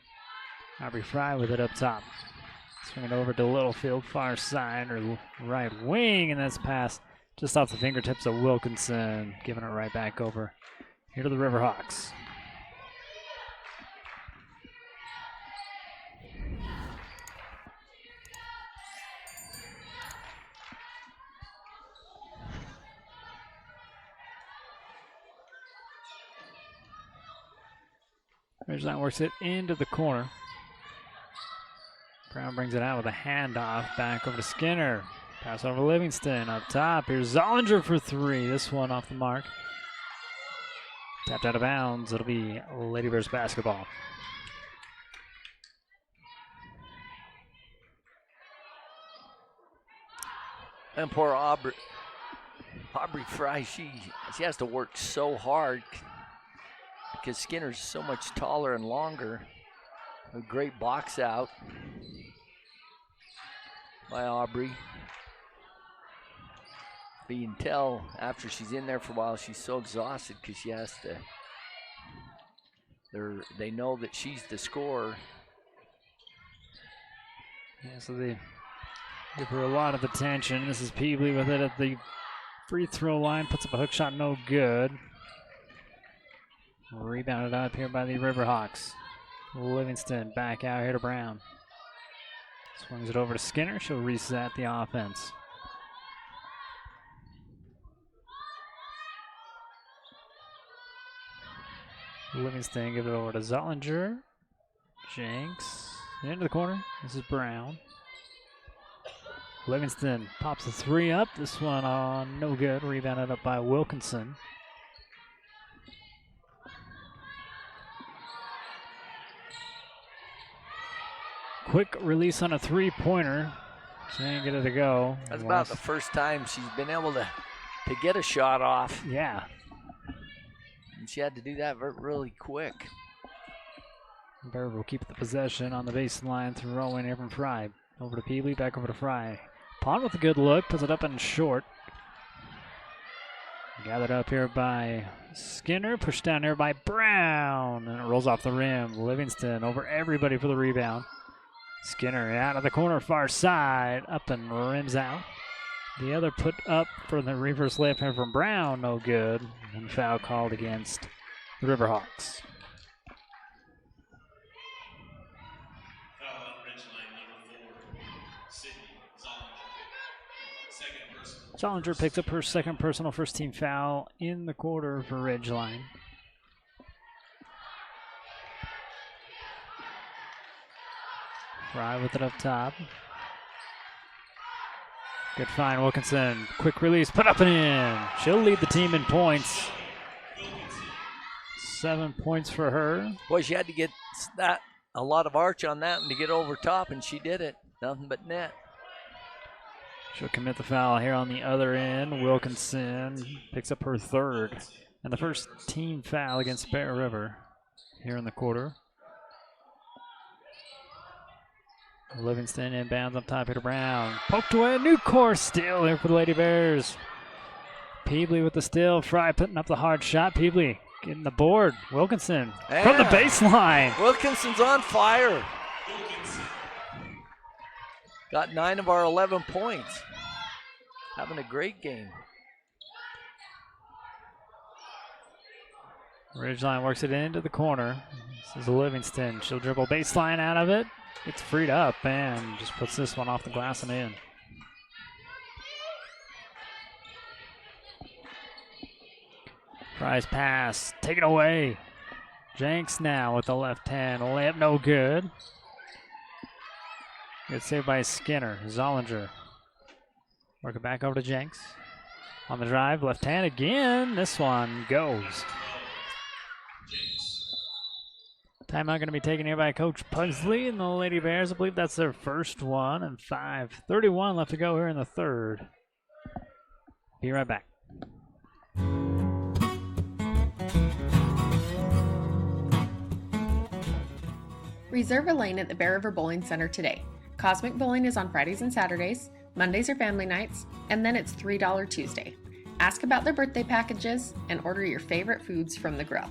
Aubrey Fry with it up top. Swing it over to Littlefield, far side or right wing, and that's pass just off the fingertips of Wilkinson, giving it right back over here to the Riverhawks. Ridgeline works it into the corner. Brown brings it out with a handoff back over to Skinner. Pass over to Livingston up top. Here's Zollinger for three. This one off the mark. Tapped out of bounds. It'll be Lady Bears basketball. And poor Aubrey Fry, she has to work so hard because Skinner's so much taller and longer. A great box out. by Aubrey. But you can tell after she's in there for a while, she's so exhausted because she has to. They know that she's the scorer. Yeah, so they give her a lot of attention. This is Peebly with it at the free throw line. Puts up a hook shot, no good. Rebounded up here by the Riverhawks. Livingston back out here to Brown. Swings it over to Skinner. She'll reset the offense. Livingston give it over to Zollinger. Jenks into the corner. This is Brown. Livingston pops a three up. This one on no good. Rebounded up by Wilkinson. Quick release on a three-pointer. She didn't get it to go. That's about the first time she's been able to get a shot off. Yeah. And she had to do that really quick. Bear will keep the possession on the baseline, throwing here from Fry. Over to Peebly, back over to Fry. Pond with a good look, puts it up and short. Gathered up here by Skinner, pushed down here by Brown, and it rolls off the rim. Livingston over everybody for the rebound. Skinner out of the corner, far side, up and rims out. The other put up for the reverse layup here from Brown, no good. And foul called against the Riverhawks. Foul on Ridgeline, number 4, Sydney Zollinger. Second personal. Zollinger picks up her second personal first team foul in the quarter for Ridgeline. Fry with it up top. Good find, Wilkinson. Quick release, put up and in. She'll lead the team in points. 7 points for her. Boy, she had to get a lot of arch on that one to get over top, and she did it. Nothing but net. She'll commit the foul here on the other end. Wilkinson picks up her third. And the first team foul against Bear River here in the quarter. Livingston inbounds up top here to Brown. Poked away, a new course steal here for the Lady Bears. Peebly with the steal. Fry putting up the hard shot. Peebly getting the board. Wilkinson from the baseline. Wilkinson's on fire. Got 9 of our 11 points. Having a great game. Ridgeline works it into the corner. This is Livingston. She'll dribble baseline out of it. Gets freed up and just puts this one off the glass and in. Fry's pass, taken away. Jenks now with the left hand. Layup no good. Good save by Skinner. Zollinger. Work it back over to Jenks. On the drive, left hand again. This one goes. Timeout going to be taken here by Coach Pugsley and the Lady Bears. I believe that's their first one, and 5:31 left to go here in the third. Be right back. Reserve a lane at the Bear River Bowling Center today. Cosmic Bowling is on Fridays and Saturdays, Mondays are family nights, and then it's $3 Tuesday. Ask about their birthday packages and order your favorite foods from the grill.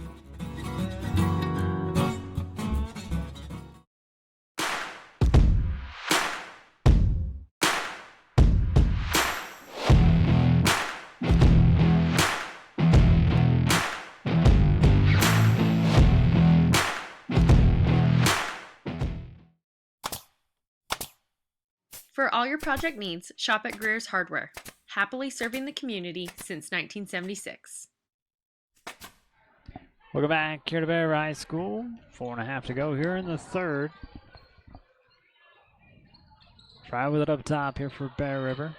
For all your project needs, shop at Greer's Hardware. Happily serving the community since 1976. Welcome back here to Bear High School. 4.5 to go here in the third. Try with it up top here for Bear River.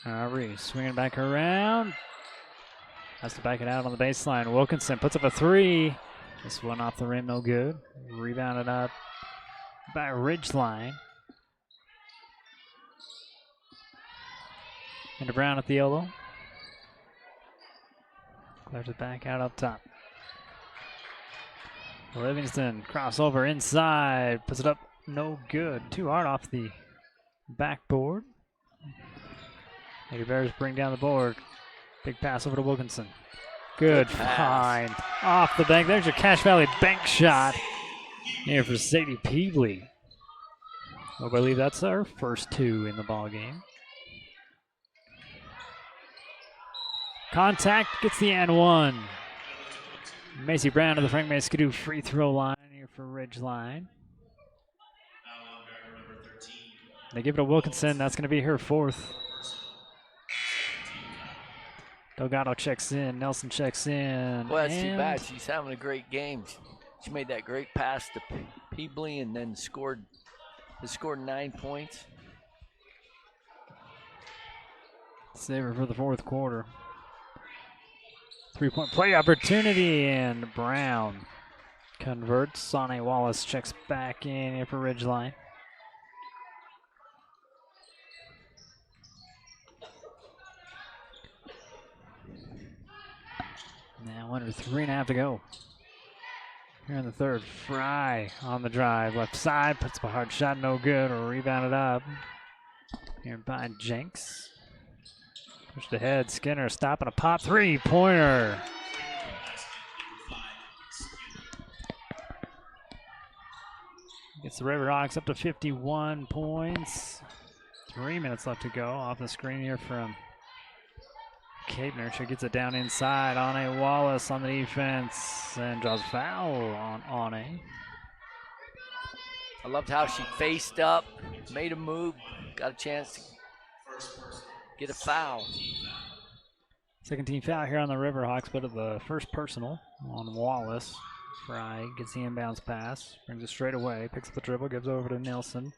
Reese swinging back around. Has to back it out on the baseline. Wilkinson puts up a three. This one off the rim, no good. Rebounded up by Ridgeline. Into Brown at the elbow. Clears it back out up top. Livingston crossover inside. Puts it up no good. Too hard off the backboard. Lady Bears bring down the board. Big pass over to Wilkinson. Good find. Off the bank. There's your Cache Valley bank shot. Here for Sadie Peebley. I believe that's our first 2 in the ball game. Contact gets the and 1. Macy Brown to the Frank May Skidoo free throw line here for Ridgeline. They give it to Wilkinson. That's going to be her 4th. Delgado checks in. Nelson checks in. Well, that's too bad. She's having a great game. She made that great pass to Peebley and then scored 9 points. Save her for the 4th quarter. 3-point play opportunity, and Brown converts. Sonny Wallace checks back in here for Ridgeline. Now under 3.5 to go. Here in the 3rd, Fry on the drive. Left side, puts up a hard shot, no good, or rebounded up. Here by Jenks. Pushed ahead, Skinner stopping a pop 3-pointer. Gets the Riverhawks up to 51 points. 3 minutes left to go. Off the screen here from Capner. She gets it down inside. Ane Wallace on the defense and draws a foul on Ane. I loved how she faced up, made a move, got a chance to get a foul. Second team foul here on the Riverhawks, but of the first personal on Wallace. Fry gets the inbounds pass, brings it straight away, picks up the dribble, gives over to Nelson.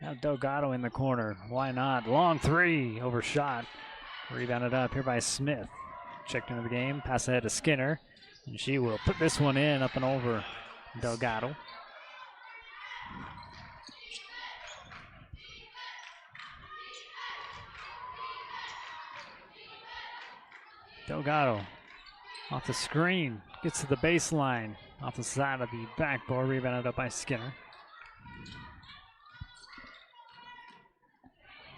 Now Delgado in the corner. Why not? Long 3, overshot. Rebounded up here by Smith. Checked into the game, pass ahead to Skinner, and she will put this one in up and over Delgado. Delgado off the screen, gets to the baseline, off the side of the backboard, rebounded up by Skinner.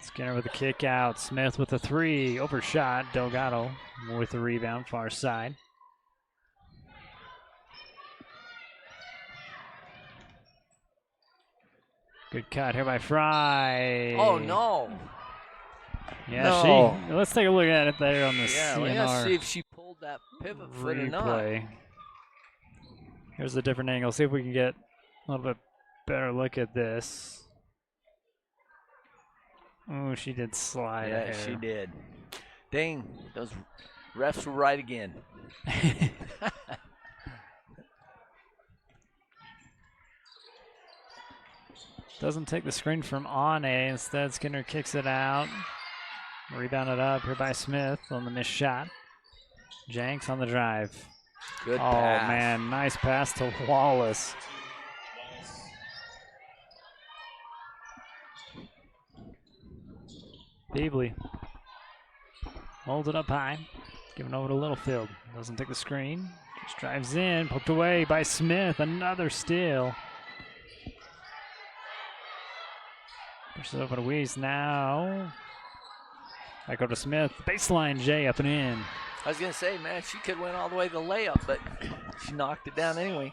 Skinner with a kick out, Smith with a 3, overshot, Delgado with the rebound, far side. Good cut here by Fry. Oh no! Yeah, no. Let's take a look at it there on the CNR. CNR. Let's see if she pulled that pivot foot or not. Replay. Here's a different angle. See if we can get a little bit better look at this. Oh, she did slide. Yeah, she did. Dang, those refs were right again. Doesn't take the screen from Ane. Instead, Skinner kicks it out. Rebounded up here by Smith on the missed shot. Jenks on the drive. Good pass. Oh, man. Nice pass to Wallace. Peebley holds it up high. Giving over to Littlefield. Doesn't take the screen. Just drives in. Poked away by Smith. Another steal. Pushes over to Weiss now. Back over to Smith. Baseline J up and in. I was going to say, man, she could win all the way to the layup, but she knocked it down anyway.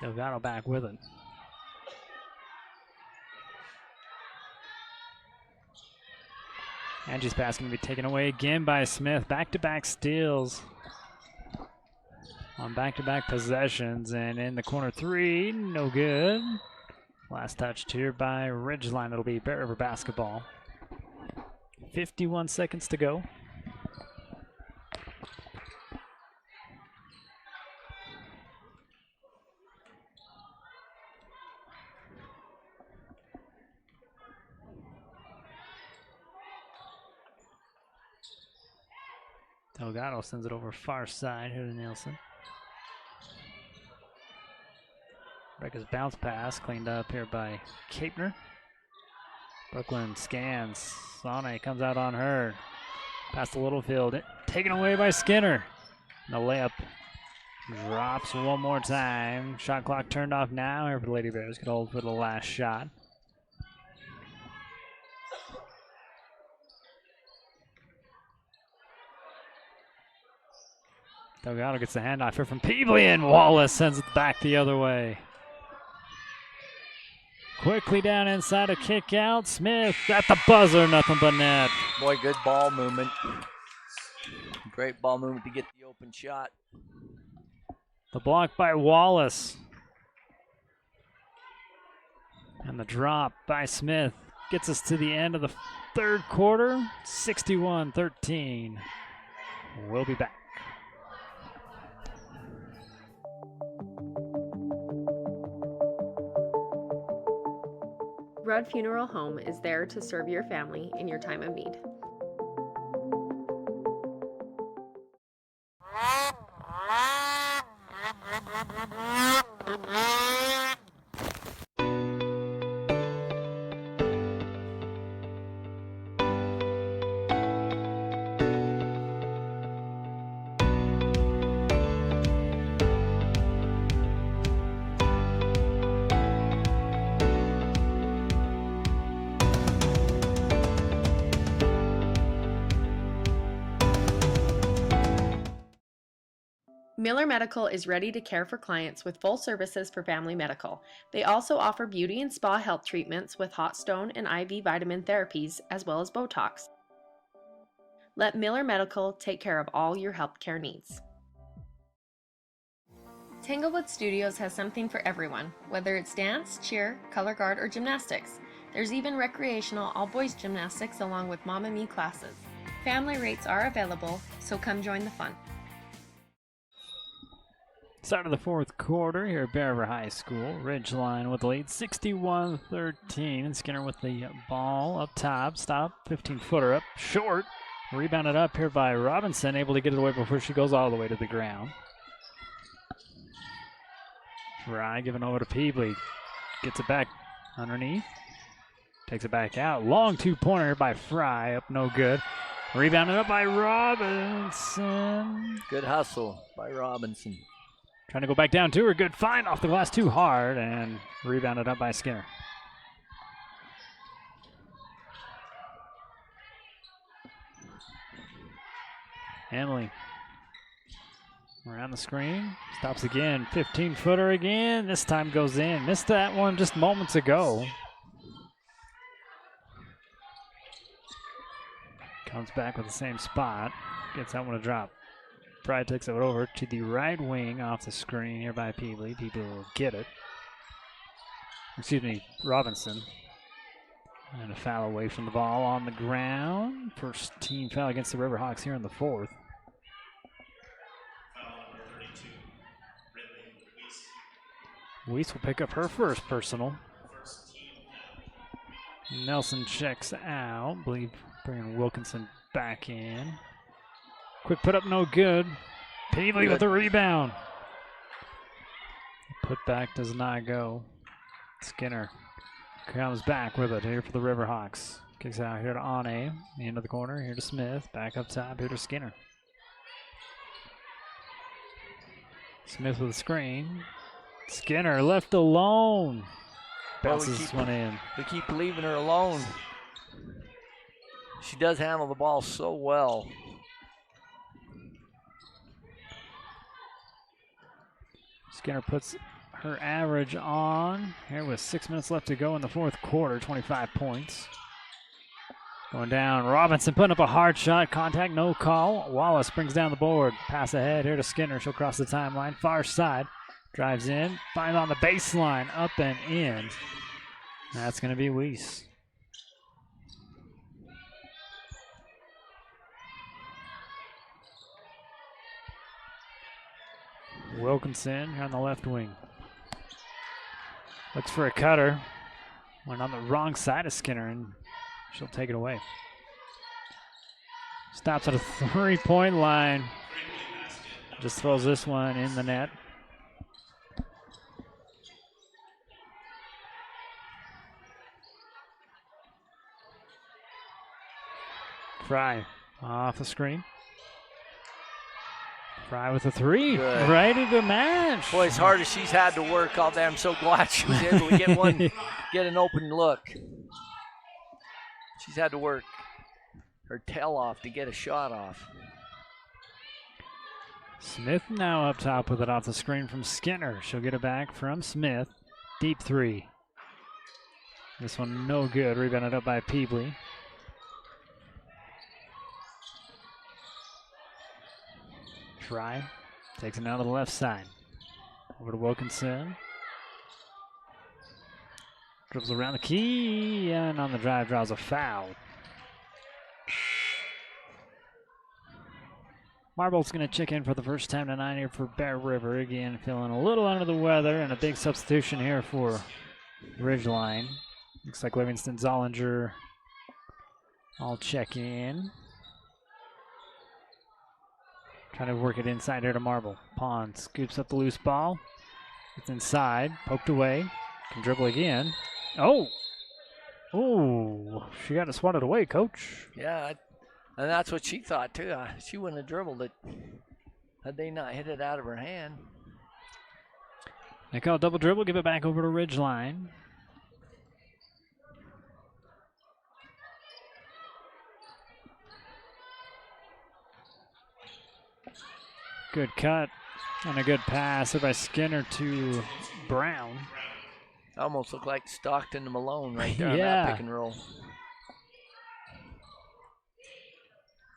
Delgado back with it. Angie's pass going to be taken away again by Smith. Back-to-back steals on back-to-back possessions. And in the corner 3, no good. Last touched here by Ridgeline. It'll be Bear River basketball. 51 seconds to go. Delgado sends it over far side here to Nielsen. Rebecca's bounce pass cleaned up here by Capner. Brooklyn scans. Sane comes out on her. Pass to Littlefield. Taken away by Skinner. And the layup Drops one more time. Shot clock turned off now. Here for the Lady Bears. Could hold for the last shot. Delgado gets the handoff here from Peebly, and Wallace sends it back the other way. Quickly down inside, a kick out. Smith at the buzzer, nothing but net. Boy, good ball movement. Great ball movement to get the open shot. The block by Wallace. And the drop by Smith gets us to the end of the third quarter. 61-13. We'll be back. Rudd Funeral Home is there to serve your family in your time of need. Miller Medical is ready to care for clients with full services for family medical. They also offer beauty and spa health treatments with hot stone and IV vitamin therapies, as well as Botox. Let Miller Medical take care of all your healthcare needs. Tanglewood Studios has something for everyone, whether it's dance, cheer, color guard, or gymnastics. There's even recreational all-boys gymnastics along with Mamma Mia classes. Family rates are available, so come join the fun. Start of the fourth quarter here at Bear River High School. Ridgeline with the lead, 61-13. And Skinner with the ball up top. Stop, 15-footer up, short. Rebounded up here by Robinson, able to get it away before she goes all the way to the ground. Fry giving over to Peebly. Gets it back underneath. Takes it back out. Long two-pointer here by Fry, up no good. Rebounded up by Robinson. Good hustle by Robinson. Trying to go back down to her. Good find off the glass too hard and rebounded up by Skinner. Emily around the screen. Stops again. 15-footer again. This time goes in. Missed that one just moments ago. Comes back with the same spot. Gets that one to drop. Pride takes it over to the right wing off the screen here by Peebly. Peebly will get it. Excuse me, Robinson. And a foul away from the ball on the ground. First team foul against the Riverhawks here in the fourth. Foul number 32, Ridley Weiss will pick up her first personal. First team foul. Nelson checks out. I believe bringing Wilkinson back in. Quick put up, no good. Peebly with the rebound. Put back does not go. Skinner comes back with it here for the Riverhawks. Kicks out here to Ane. The end of the corner. Here to Smith. Back up top. Here to Skinner. Smith with a screen. Skinner left alone. Bounces this one in. We keep leaving her alone. She does handle the ball so well. Skinner puts her average on here with 6 minutes left to go in the fourth quarter, 25 points. Going down, Robinson putting up a hard shot, contact, no call. Wallace brings down the board, pass ahead here to Skinner. She'll cross the timeline, far side, drives in, finds on the baseline, up and in. That's going to be Weiss. Wilkinson here on the left wing. Looks for a cutter. Went on the wrong side of Skinner, and she'll take it away. Stops at a three-point line. Just throws this one in the net. Fry off the screen. Fry with a 3. Good. Ready to match. Boy, as hard as she's had to work all day, I'm so glad she was able to get one, get an open look. She's had to work her tail off to get a shot off. Smith now up top with it off the screen from Skinner. She'll get it back from Smith. Deep 3. This one no good. Rebounded up by Peebley. Fry takes it out to the left side. Over to Wilkinson. Dribbles around the key and on the drive draws a foul. Marble's going to check in for the first time tonight here for Bear River. Again, feeling a little under the weather, and a big substitution here for Ridgeline. Looks like Livingston, Zollinger all check in. Trying to work it inside here to Marble. Pond scoops up the loose ball. It's inside, poked away. Can dribble again. Oh! Oh, she got it swatted away, Coach. Yeah, and that's what she thought, too. She wouldn't have dribbled it had they not hit it out of her hand. They call a double dribble, give it back over to Ridgeline. Good cut and a good pass by Skinner to Brown. Almost looked like Stockton to Malone right there Yeah. on that pick and roll.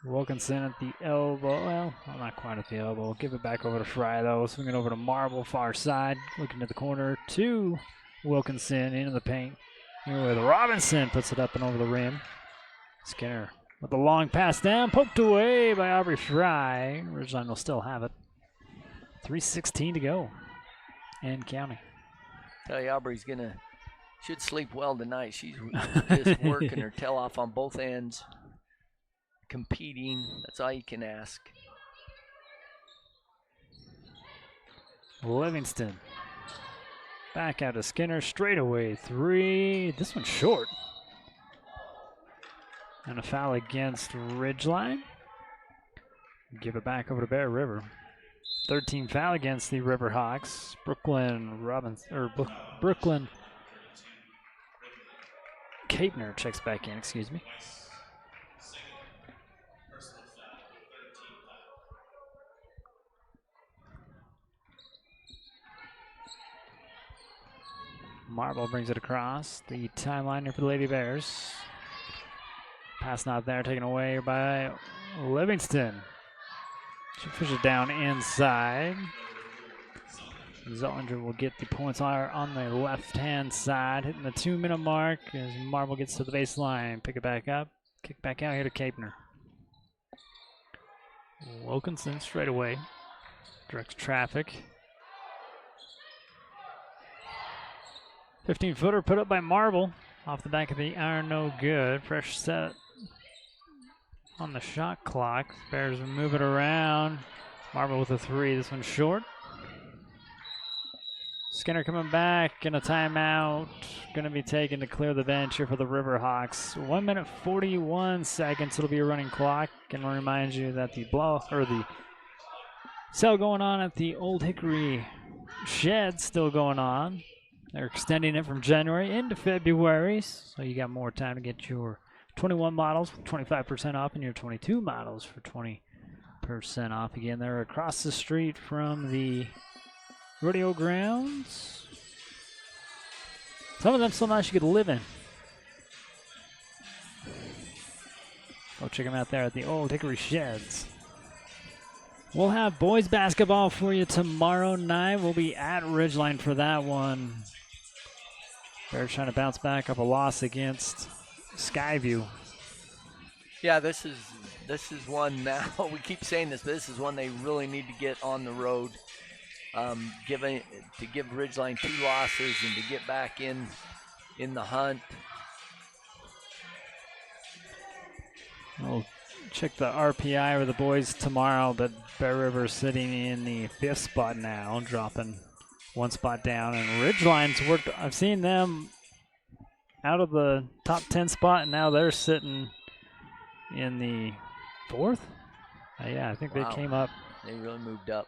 Wilkinson at the elbow. Well, not quite at the elbow. Give it back over to Fry, though. Swinging over to Marble, far side. Looking to the corner to Wilkinson into the paint. Here with Robinson puts it up and over the rim. Skinner with the long pass down. Poked away by Aubrey Fry. Ridgeline will still have it. 3:16 to go. And counting. Tell you, Aubrey's should sleep well tonight. She's just working her tail off on both ends. Competing, that's all you can ask. Livingston. Back out to Skinner, straight away 3. This one's short. And a foul against Ridgeline. Give it back over to Bear River. 13 foul against the Riverhawks. Brooklyn Capner checks back in, excuse me. Marble brings it across the timeline here for the Lady Bears. Pass not there, taken away by Livingston. She pushes it down inside. Zollinger will get the points on the left-hand side, hitting the 2-minute mark as Marble gets to the baseline. Pick it back up, kick back out here to Capner. Wilkinson straight away, directs traffic. 15-footer put up by Marble. Off the back of the iron, no good. Fresh set on the shot clock. Bears move it around. Marble with a 3. This one's short. Skinner coming back and a timeout. Going to be taken to clear the bench here for the Riverhawks. 1 minute 41 seconds. It'll be a running clock. And I'll remind you that the sale going on at the Old Hickory Shed still going on. They're extending it from January into February, so you got more time to get your 21 models with 25% off and your 22 models for 20% off. Again, they're across the street from the rodeo grounds. Some of them so nice you could live in. Go check them out there at the Old Hickory Sheds. We'll have boys basketball for you tomorrow night. We'll be at Ridgeline for that one. Bears trying to bounce back up a loss against Skyview. Yeah, this is one now. We keep saying this, but this is one they really need to get on the road. To give Ridgeline 2 losses and to get back in the hunt. We'll check the RPI with the boys tomorrow, but Bear River sitting in the 5th spot now, dropping 1 spot down. And Ridgeline's worked. I've seen them out of the top 10 spot, and now they're sitting in the 4th. Yeah, I think they came up They really moved up.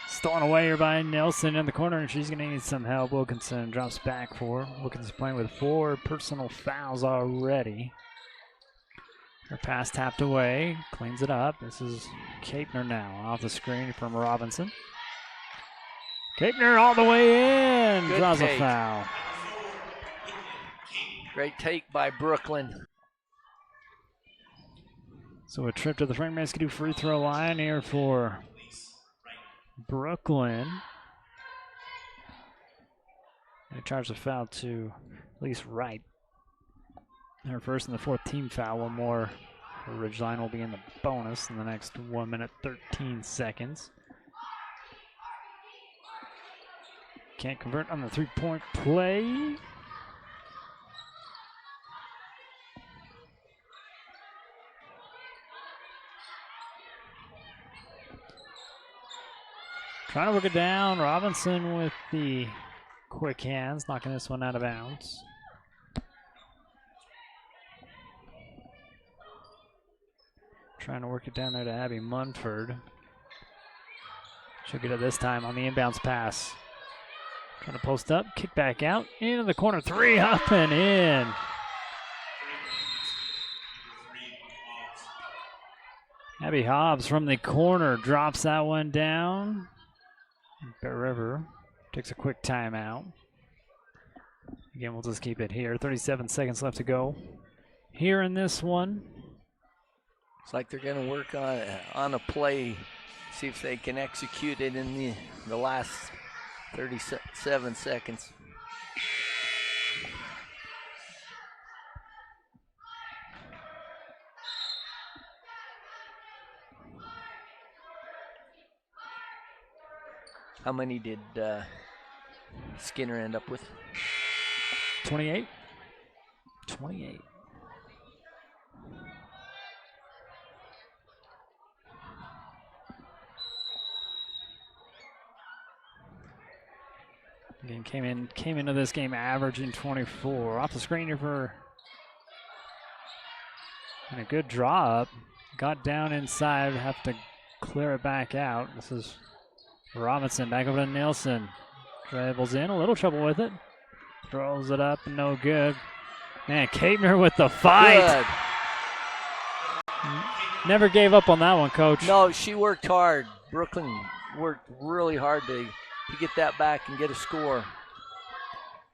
Stolen away here by Nelson in the corner, and she's going to need some help. Wilkinson drops back for her. Wilkinson playing with 4 personal fouls already. Her pass tapped away, cleans it up. This is Kapner now off the screen from Robinson. Kapner all the way in, Good draws take. a foul. Great take by Brooklyn. So a trip to the Frank Manskidoo free throw line here for Brooklyn. They charge the foul to at least Wright. Her first and the 4th team foul. One more. Ridgeline will be in the bonus in the next 1 minute, 13 seconds. Can't convert on the 3-point play. Trying to work it down. Robinson with the quick hands, knocking this one out of bounds. Trying to work it down there to Abby Munford. She'll get it this time on the inbounds pass. Trying to post up, kick back out, into the corner, 3 up and in. Abby Hobbs from the corner drops that one down. Bear River takes a quick timeout. Again, we'll just keep it here. 37 seconds left to go here in this one. It's like they're going to work on a play, see if they can execute it in the last 37 seconds. How many did Skinner end up with? 28. 28. Again, came into this game averaging 24. Off the screen here for and a good draw up. Got down inside, have to clear it back out. This is Robinson back over to Nielsen. Dribbles in, a little trouble with it. Throws it up, no good. Man, Kapner with the fight. Good. Never gave up on that one, Coach. No, she worked hard. Brooklyn worked really hard to get that back and get a score.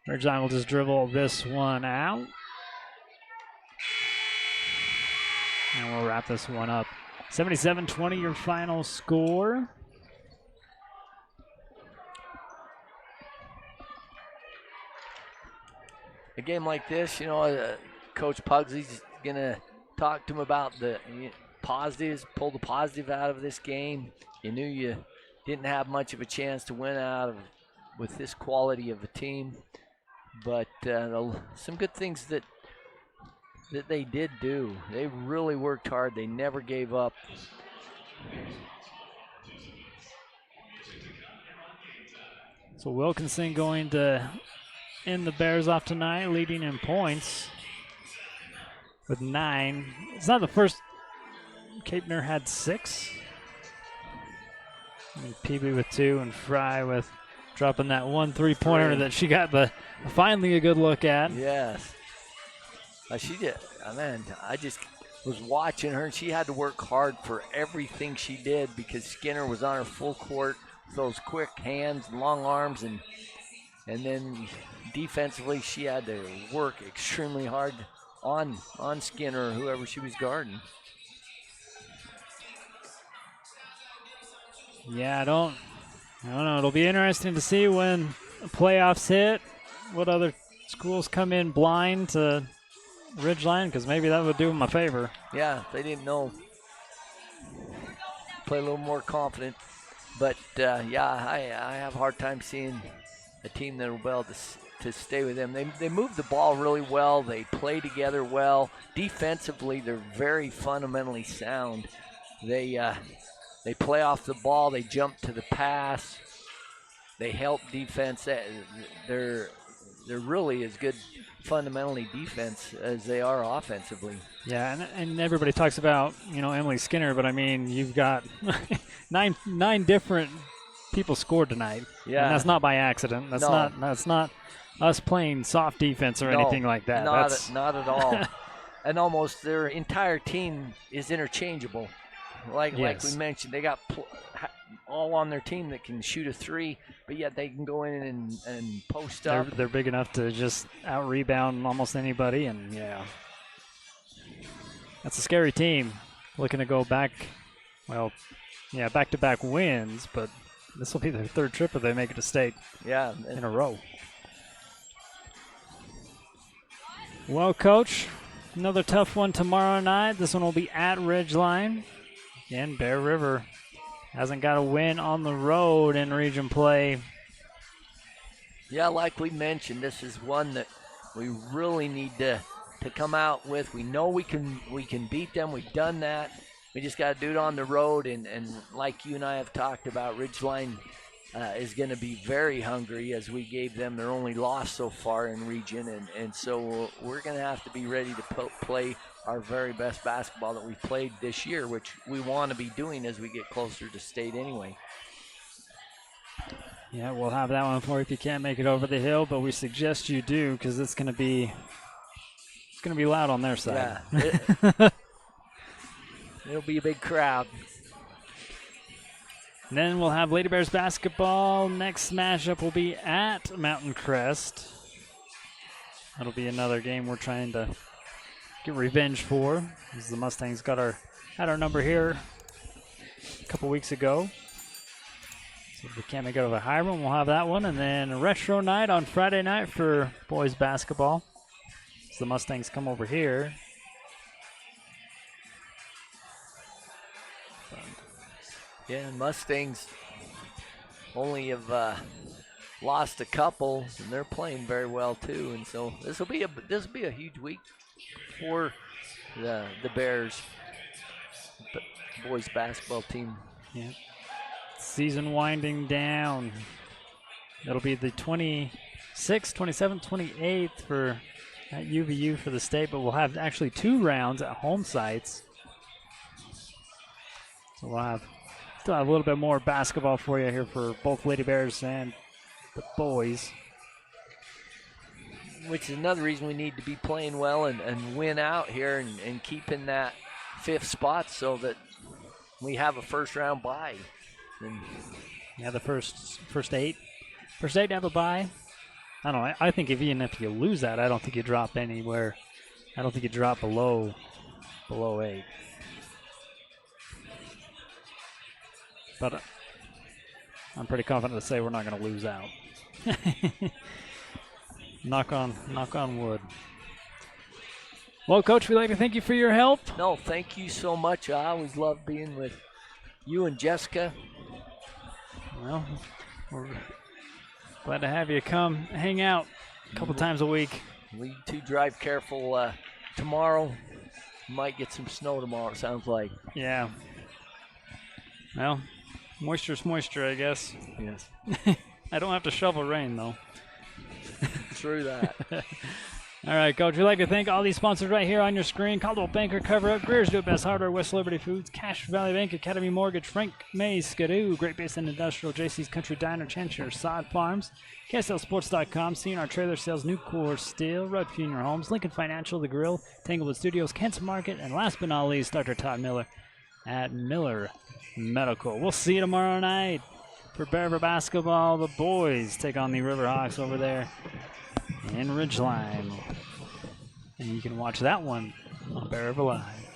Ridgeline will just dribble this one out. And we'll wrap this one up. 77-20 your final score. A game like this, Coach Pugsley's going to talk to him about the positives, pull the positive out of this game. You knew you didn't have much of a chance to win with this quality of a team. But some good things that they did do. They really worked hard. They never gave up. So Wilkinson going to end the Bears off tonight, leading in points with 9. It's not the first. Kapner had 6. And Peavy with 2, and Fry with dropping that 1 3-pointer that she got finally a good look at. Yes. She did. Man, I just was watching her, and she had to work hard for everything she did because Skinner was on her full court with those quick hands and long arms, and then defensively she had to work extremely hard on Skinner or whoever she was guarding. Yeah, I don't know. It'll be interesting to see when the playoffs hit, what other schools come in blind to Ridgeline, because maybe that would do them a favor. Yeah, if they didn't know. Play a little more confident. But, I have a hard time seeing a team that will be able to stay with them. They move the ball really well. They play together well. Defensively, they're very fundamentally sound. They play off the ball. They jump to the pass. They help defense. They're they're really as good fundamentally defense as they are offensively. Yeah, and everybody talks about, Emily Skinner, but I mean, you've got nine different people scored tonight. Yeah. And that's not by accident. That's not us playing soft defense or anything like that. Not at all. And almost their entire team is interchangeable. Like we mentioned, they got all on their team that can shoot a three, but yet they can go in and post up. They're big enough to just out-rebound almost anybody, and that's a scary team. Looking to go back, back-to-back wins, but this will be their third trip if they make it to state in a row. Well, Coach, another tough one tomorrow night. This one will be at Ridgeline. Again, Bear River hasn't got a win on the road in region play. Yeah, like we mentioned, this is one that we really need to come out with. We know we can beat them. We've done that. We just got to do it on the road. And like you and I have talked about, Ridgeline is going to be very hungry, as we gave them their only loss so far in region. And so we're going to have to be ready to play our very best basketball that we've played this year, which we want to be doing as we get closer to state anyway. Yeah, we'll have that one for you if you can't make it over the hill, but we suggest you do, because it's going to be loud on their side. Yeah, it'll be a big crowd. And then we'll have Lady Bears basketball. Next matchup will be at Mountain Crest. That'll be another game we're trying to get revenge for, as the Mustangs had our number here a couple weeks ago. So if we can't make it over Hiram, we'll have that one. And then a retro night on Friday night for boys basketball. So the Mustangs come over here. Yeah, and Mustangs only have lost a couple, and they're playing very well too. And so this will be a huge week for the Bears boys basketball team. Yeah. Season winding down. It'll be the 26th, 27th, 28th for at UVU for the state, but we'll have actually 2 rounds at home sites. So we'll still have a little bit more basketball for you here for both Lady Bears and the boys. Which is another reason we need to be playing well and win out here and keep in that 5th spot so that we have a first round bye. Yeah, the first 8 to have a bye. I don't know. I think even if you lose that, I don't think you drop anywhere. I don't think you drop below 8. But I'm pretty confident to say we're not going to lose out. Knock on wood. Well, Coach, we'd like to thank you for your help. No, thank you so much. I always love being with you and Jessica. Well, we're glad to have you come hang out a couple times a week. We two drive careful tomorrow. Might get some snow tomorrow, it sounds like. Yeah. Well, moisture's moisture, I guess. Yes. I don't have to shovel rain, though. True that. All right, Coach, we'd like to thank all these sponsors right here on your screen. Caldwell Banker, Cover Up, Greer's Do It Best Hardware, West Liberty Foods, Cache Valley Bank, Academy Mortgage, Frank Mays, Skidoo, Great Basin Industrial, JC's Country Diner, Chancher, Sod Farms, KSLSports.com, Seeing Our Trailer Sales, New Core Steel, Rudd Funeral Homes, Lincoln Financial, The Grill, Tanglewood Studios, Kent's Market, and last but not least, Dr. Todd Miller at Miller Medical. We'll see you tomorrow night for Bear River basketball. The boys take on the Riverhawks over there in Ridgeline. And you can watch that one on Bear River Live.